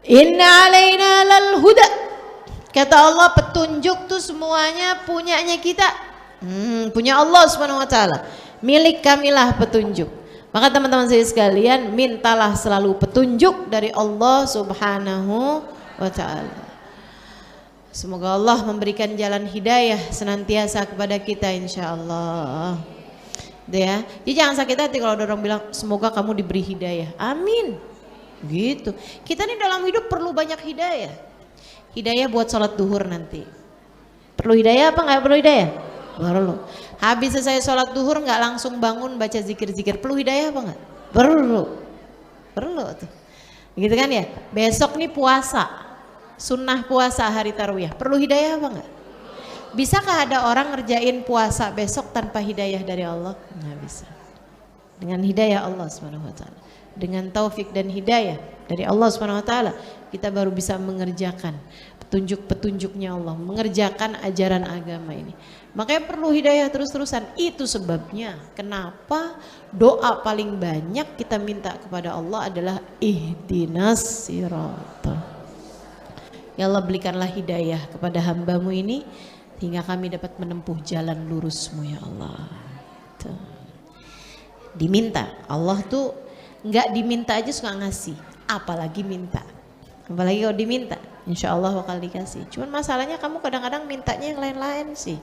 Inna alaina lal huda. Kata Allah, petunjuk tuh semuanya punyanya kita. Punya Allah Subhanahu wa taala. Milik kamilah petunjuk. Maka teman-teman saya sekalian, mintalah selalu petunjuk dari Allah Subhanahu wa taala. Semoga Allah memberikan jalan hidayah senantiasa kepada kita insyaallah. Ya. Jadi jangan sakit hati kalau ada orang bilang semoga kamu diberi hidayah. Amin. Gitu. Kita nih dalam hidup perlu banyak hidayah. Hidayah buat sholat duhur nanti. Perlu hidayah apa nggak perlu hidayah? Perlu. Habis selesai sholat duhur nggak langsung bangun baca zikir-zikir. Perlu hidayah apa nggak? Perlu. Perlu tuh. Gitu kan ya. Besok nih puasa. Sunnah puasa hari tarawih. Perlu hidayah apa nggak? Bisakah ada orang ngerjain puasa besok tanpa hidayah dari Allah? Nggak bisa. Dengan hidayah Allah SWT, dengan taufik dan hidayah dari Allah SWT, kita baru bisa mengerjakan petunjuk-petunjuknya Allah, mengerjakan ajaran agama ini. Makanya perlu hidayah terus-terusan. Itu sebabnya kenapa doa paling banyak kita minta kepada Allah adalah ihdinas siratal. Ya Allah, berikanlah hidayah kepada hambamu ini hingga kami dapat menempuh jalan lurusmu ya Allah. Tuh. Diminta, Allah tuh nggak diminta aja suka ngasih, apalagi minta. Apalagi kalau diminta, insya Allah bakal dikasih. Cuman masalahnya kamu kadang-kadang mintanya yang lain-lain sih.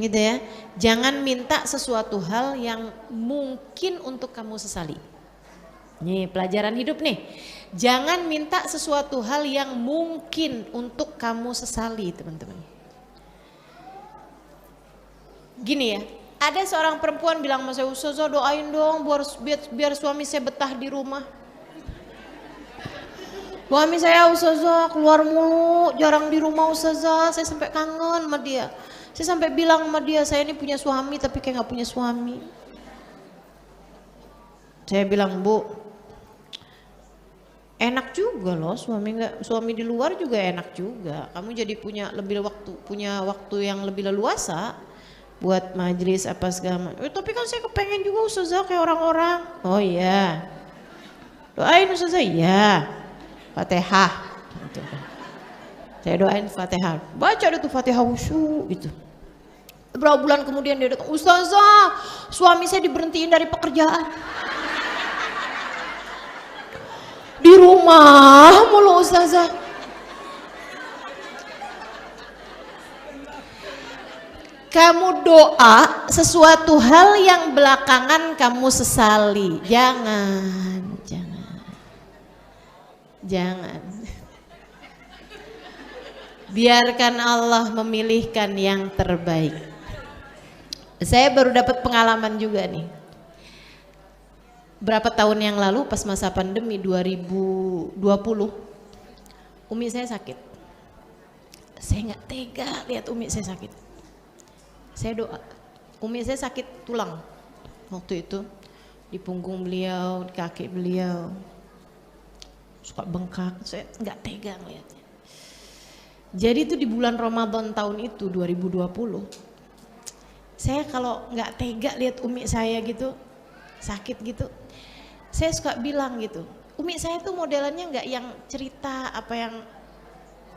Gitu ya. Jangan minta sesuatu hal yang mungkin untuk kamu sesali. Nih pelajaran hidup nih. Jangan minta sesuatu hal yang mungkin untuk kamu sesali, teman-teman. Gini ya, ada seorang perempuan bilang sama saya, Ustazah doain dong biar suami saya betah di rumah. Suami saya Ustazah keluar mulu, jarang di rumah Ustazah, saya sampai kangen sama dia. Saya sampai bilang sama dia, saya ini punya suami tapi kayak gak punya suami. Saya bilang, Bu, enak juga loh suami di luar juga enak juga. Kamu jadi punya waktu yang lebih leluasa buat majelis apa segala. Tapi kan saya kepengen juga Ustazah kayak orang-orang. Oh iya. Doain Ustazah, iya. Fatihah. Gitu. Saya doain Fatihah. Baca deh tuh Fatihah wusyuk gitu. Berapa bulan kemudian dia datang, Ustazah, suami saya diberhentiin dari pekerjaan. Di rumah mulu Ustazah. Kamu doa sesuatu hal yang belakangan kamu sesali. Jangan. Biarkan Allah memilihkan yang terbaik. Saya baru dapat pengalaman juga nih. Berapa tahun yang lalu pas masa pandemi 2020, umi saya sakit. Saya nggak tega lihat umi saya sakit. Saya doa, umi saya sakit tulang waktu itu, di punggung beliau, di kaki beliau, suka bengkak. Saya nggak tega ngeliatnya. Jadi itu di bulan Ramadan tahun itu 2020. Saya kalau nggak tega lihat umi saya gitu sakit gitu, saya suka bilang gitu, umi saya tuh modelannya nggak yang cerita apa yang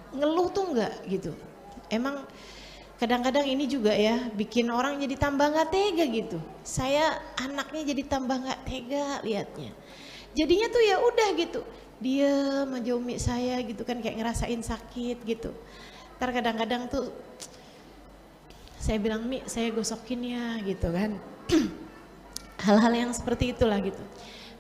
ngeluh tuh nggak gitu. Emang kadang-kadang ini juga ya bikin orang jadi tambah nggak tega gitu. Saya anaknya jadi tambah nggak tega liatnya. Jadinya tuh ya udah gitu, dia aja umi saya gitu kan, kayak ngerasain sakit gitu. Ntar kadang-kadang tuh saya bilang, Mi saya gosokin ya gitu kan. Hal-hal yang seperti itulah gitu.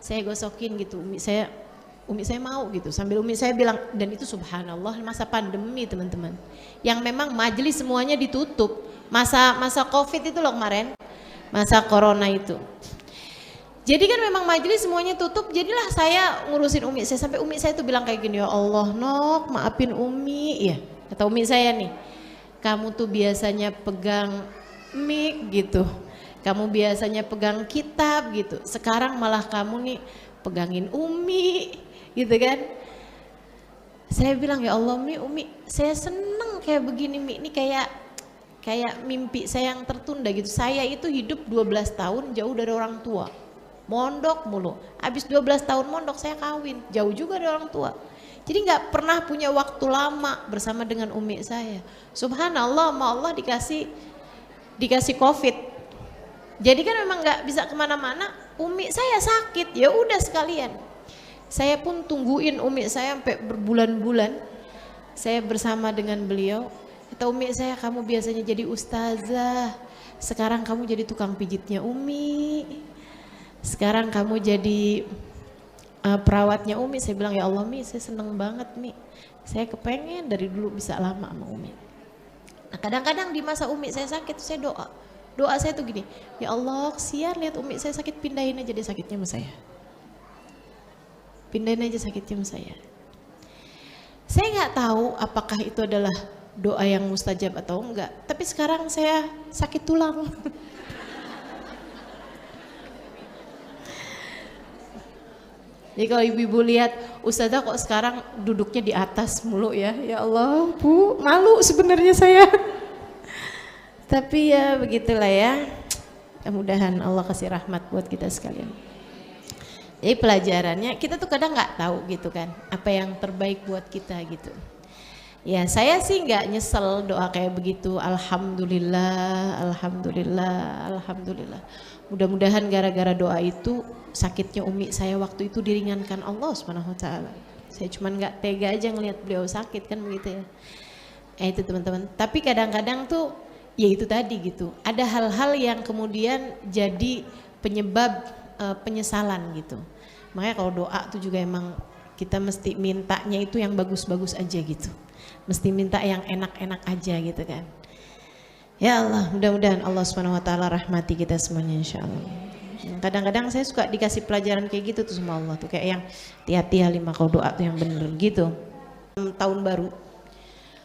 Saya gosokin gitu, umi saya mau gitu, sambil umi saya bilang, dan itu subhanallah masa pandemi teman-teman, yang memang majelis semuanya ditutup, masa covid itu loh kemarin, masa corona itu. Jadi kan memang majelis semuanya tutup, jadilah saya ngurusin umi saya, sampai umi saya tuh bilang kayak gini, ya Allah Nok maafin umi ya, kata umi saya nih, kamu tuh biasanya pegang mic gitu, kamu biasanya pegang kitab gitu, sekarang malah kamu nih pegangin umi gitu kan. Saya bilang, ya Allah umi saya seneng kayak begini Mi, ini kayak mimpi saya yang tertunda gitu. Saya itu hidup 12 tahun jauh dari orang tua, mondok mulu, habis 12 tahun mondok saya kawin, jauh juga dari orang tua. Jadi nggak pernah punya waktu lama bersama dengan umi saya. Subhanallah, sama Allah dikasih covid. Jadi kan memang nggak bisa kemana-mana, umi saya sakit, ya udah sekalian. Saya pun tungguin umi saya sampai berbulan-bulan. Saya bersama dengan beliau. Kata umi saya, kamu biasanya jadi ustazah, sekarang kamu jadi tukang pijitnya umi. Sekarang kamu jadi perawatnya umi. Saya bilang, ya Allah Mi, saya seneng banget Mi. Saya kepengen dari dulu bisa lama sama umi. Nah kadang-kadang di masa umi saya sakit, saya doa saya tuh gini, ya Allah kesian lihat umi saya sakit, pindahin aja deh sakitnya sama saya. Pindahin aja sakitnya sama saya. Saya nggak tahu apakah itu adalah doa yang mustajab atau enggak, tapi sekarang saya sakit tulang. Jadi kalau ibu-ibu lihat ustazah kok sekarang duduknya di atas mulu ya, ya Allah Bu, malu sebenarnya saya. Tapi ya begitulah ya, mudah-mudahan Allah kasih rahmat buat kita sekalian. Jadi pelajarannya kita tuh kadang nggak tahu gitu kan, apa yang terbaik buat kita gitu. Ya saya sih nggak nyesel doa kayak begitu, alhamdulillah, alhamdulillah, alhamdulillah. Mudah-mudahan gara-gara doa itu sakitnya umi saya waktu itu diringankan Allah Subhanahu wa taala. Saya cuman nggak tega aja ngelihat beliau sakit kan begitu ya. Itu teman-teman. Tapi kadang-kadang tuh ya itu tadi gitu. Ada hal-hal yang kemudian jadi penyebab penyesalan gitu. Makanya kalau doa tuh juga emang kita mesti mintanya itu yang bagus-bagus aja gitu. Mesti minta yang enak-enak aja gitu kan. Ya Allah, mudah-mudahan Allah Subhanahu wa taala rahmati kita semuanya insyaallah. Kadang-kadang saya suka dikasih pelajaran kayak gitu tuh sama Allah tuh, kayak yang hati-hati Halimah kalau doa tuh yang bener gitu. Tahun baru.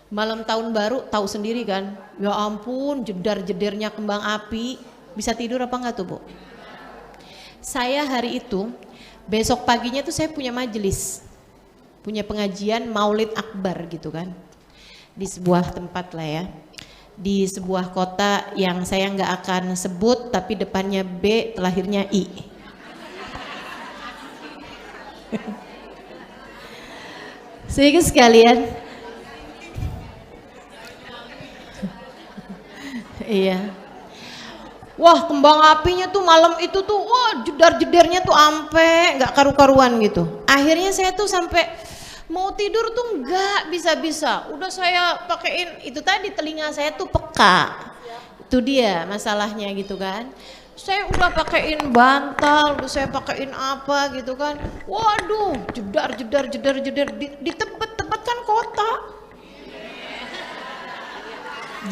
Malam tahun baru tahu sendiri kan. Ya ampun, jedar-jedernya kembang api. Bisa tidur apa enggak tuh, Bu? Saya hari itu besok paginya tuh saya punya majelis, punya pengajian Maulid Akbar gitu kan, di sebuah tempat lah ya, di sebuah kota yang saya nggak akan sebut tapi depannya B lahirnya I. Sehingga sekalian, iya. Wah kembang apinya tuh malam itu tuh wah jedar-jedernya tuh ampe nggak karu-karuan gitu. Akhirnya saya tuh sampai mau tidur tuh nggak bisa-bisa. Udah saya pakein itu tadi, telinga saya tuh peka. Itu dia masalahnya gitu kan. Saya udah pakein bantal, udah saya pakein apa gitu kan. Waduh jedar di tempat-tempat kan kota.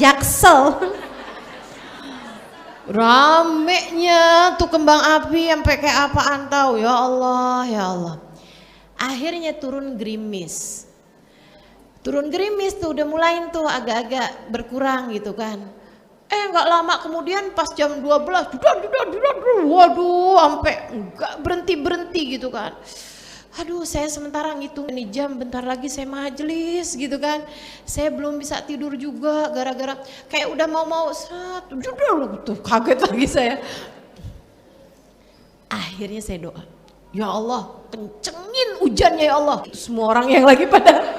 Jaksel. Ramenya tuh kembang api sampai kayak apaan tahu, ya Allah ya Allah. Akhirnya turun gerimis tuh udah mulai tuh agak-agak berkurang gitu kan. Nggak lama kemudian pas jam 12 waduh sampai nggak berhenti gitu kan. Aduh saya sementara ngitung nih jam, bentar lagi saya majelis gitu kan. Saya belum bisa tidur juga gara-gara kayak udah mau tuh kaget lagi saya. Akhirnya saya doa, ya Allah kencengin hujannya ya Allah. Semua orang yang lagi pada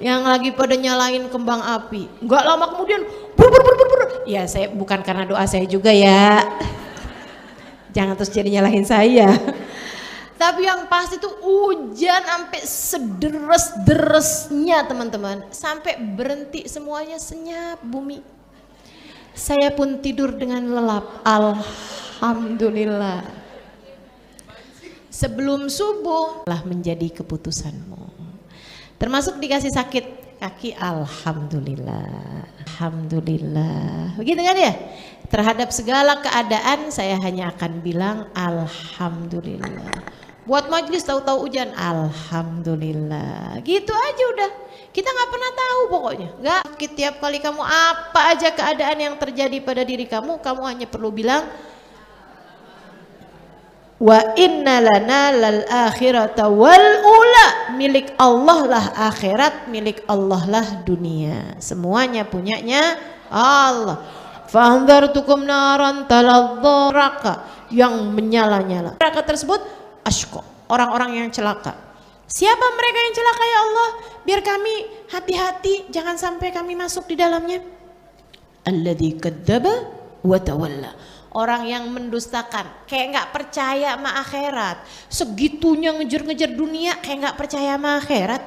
yang lagi pada nyalain kembang api. Enggak lama kemudian bur. Ya saya bukan karena doa saya juga ya. Jangan terus jadi nyalahin saya. Tapi yang pasti tuh hujan sampai sederes-deresnya teman-teman. Sampai berhenti semuanya senyap bumi. Saya pun tidur dengan lelap. Alhamdulillah. Sebelum subuh telah menjadi keputusanmu. Termasuk dikasih sakit kaki, alhamdulillah. Alhamdulillah. Begitu kan ya? Terhadap segala keadaan saya hanya akan bilang alhamdulillah. Buat majlis tahu-tahu hujan, alhamdulillah. Gitu aja udah. Kita nggak pernah tahu pokoknya. Nggak. Tiap kali kamu apa aja keadaan yang terjadi pada diri kamu hanya perlu bilang wa inna lana lal akhirata wal ula. Milik Allah lah akhirat, milik Allah lah dunia. Semuanya punyanya Allah. Fa'andhartukum naran taladzaraka, yang menyala-nyala. Neraka tersebut asyqa, orang-orang yang celaka. Siapa mereka yang celaka ya Allah? Biar kami hati-hati jangan sampai kami masuk di dalamnya. Alladzi kadzdzaba wa tawalla. Orang yang mendustakan, kayak nggak percaya sama akhirat. Segitunya ngejar-ngejar dunia, kayak nggak percaya sama akhirat.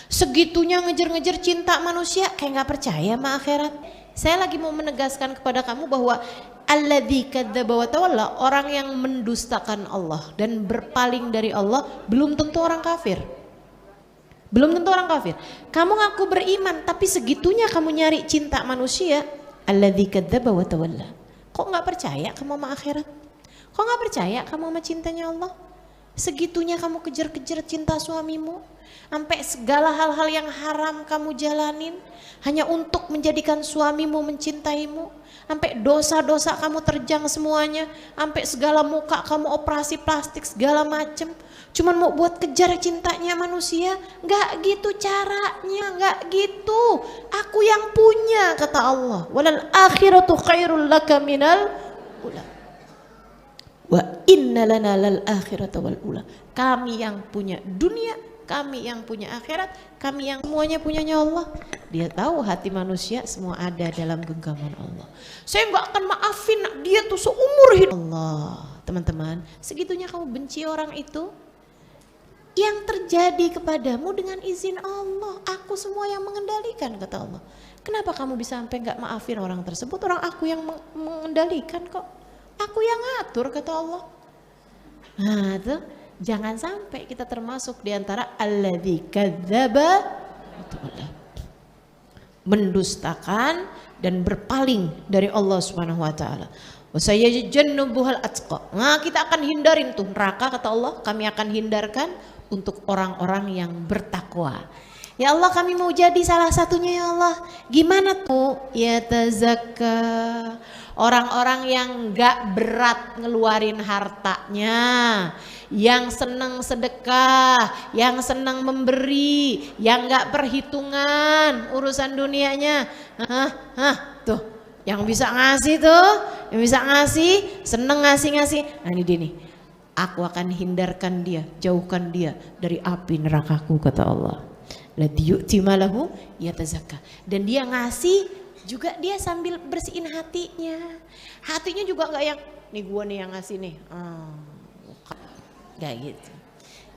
Segitunya ngejar-ngejar cinta manusia, kayak nggak percaya sama akhirat. Saya lagi mau menegaskan kepada kamu bahwa alladzi kadzdzaba wa tawalla, orang yang mendustakan Allah dan berpaling dari Allah belum tentu orang kafir. Belum tentu orang kafir. Kamu ngaku beriman tapi segitunya kamu nyari cinta manusia, alladzi kadzdzaba wa tawalla. Kok nggak percaya kamu sama akhirat? Kok nggak percaya kamu sama cintanya Allah? Segitunya kamu kejar-kejar cinta suamimu, sampai segala hal-hal yang haram kamu jalanin hanya untuk menjadikan suamimu mencintaimu, sampai dosa-dosa kamu terjang semuanya, sampai segala muka kamu operasi plastik segala macem, cuman mau buat kejar cintanya manusia. Nggak gitu caranya, nggak gitu. Aku yang punya, kata Allah. Walal akhiratu khairul laka minal ula. Wa inna lana lal akhirata wal ula. Kami yang punya dunia, kami yang punya akhirat, kami yang semuanya punyanya Allah. Dia tahu hati manusia semua ada dalam genggaman Allah. Saya nggak akan maafin dia tuh seumur hidup. Allah, teman-teman, segitunya kamu benci orang itu? Yang terjadi kepadamu dengan izin Allah. Aku semua yang mengendalikan, kata Allah. Kenapa kamu bisa sampai nggak maafin orang tersebut? Orang aku yang mengendalikan kok. Aku yang ngatur, kata Allah. Nah tuh, jangan sampai kita termasuk diantara alladzi kadzdzaba, mendustakan dan berpaling dari Allah Subhanahu wa taala. Wa sayajjannubuhal atqa. Nah, kita akan hindarin tuh neraka, kata Allah. Kami akan hindarkan untuk orang-orang yang bertakwa. Ya Allah, kami mau jadi salah satunya ya Allah. Gimana tuh? Ya tazakka. Orang-orang yang gak berat ngeluarin hartanya, yang senang sedekah, yang senang memberi, yang gak perhitungan urusan dunianya. Tuh, yang bisa ngasih tuh, yang bisa ngasih, seneng ngasih-ngasih. Nah ini dia nih, aku akan hindarkan dia, jauhkan dia dari api nerakaku, kata Allah. Ladzi yu'ti malahu yatazakka. Dan dia ngasih juga dia sambil bersihin hatinya. Hatinya juga nggak yang nih gua nih yang ngasih nih. Nggak gitu.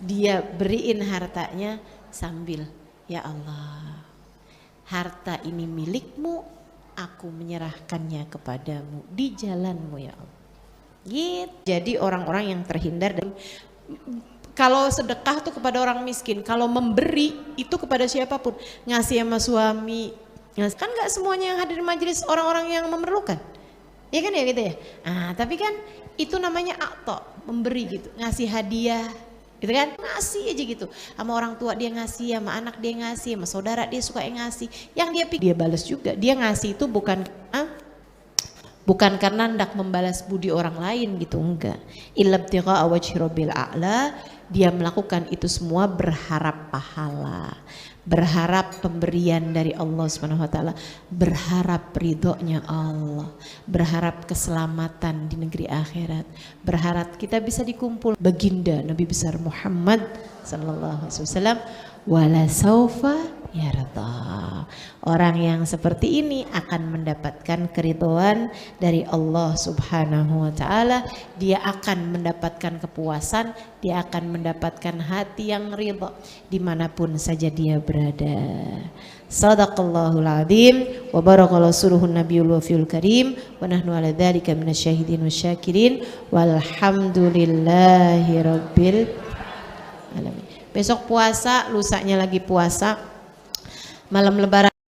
Dia beriin hartanya sambil, ya Allah, harta ini milikmu, aku menyerahkannya kepadamu di jalanmu ya Allah. Gitu. Jadi orang-orang yang terhindar dari, kalau sedekah tuh kepada orang miskin, kalau memberi itu kepada siapapun, ngasih sama suami, kan nggak semuanya yang hadir di majelis orang-orang yang memerlukan, ya kan ya gitu ya. Tapi kan itu namanya akto, memberi gitu, ngasih hadiah, gitu kan, ngasih aja gitu. Sama orang tua dia ngasih, sama anak dia ngasih, sama saudara dia suka yang ngasih, yang dia pikir dia balas juga. Dia ngasih itu bukan karena hendak membalas budi orang lain gitu, enggak. Illabtigha wajhi rabbil a'la, dia melakukan itu semua berharap pahala, berharap pemberian dari Allah Subhanahu wa taala, berharap ridhonya Allah, berharap keselamatan di negeri akhirat, berharap kita bisa dikumpul baginda Nabi besar Muhammad sallallahu alaihi wasallam. Wala saufa yarda. Orang yang seperti ini akan mendapatkan keridhaan dari Allah Subhanahu wa taala. Dia akan mendapatkan kepuasan, dia akan mendapatkan hati yang ridha dimanapun saja dia berada. Sadaqallahul azim wa barakallahu suruhun nabiyul wafiul karim wa nahnu ala dzalika minasyahidin wasyakirin walhamdulillahi rabbil alamin. Besok puasa, lusanya lagi puasa. Malam lebaran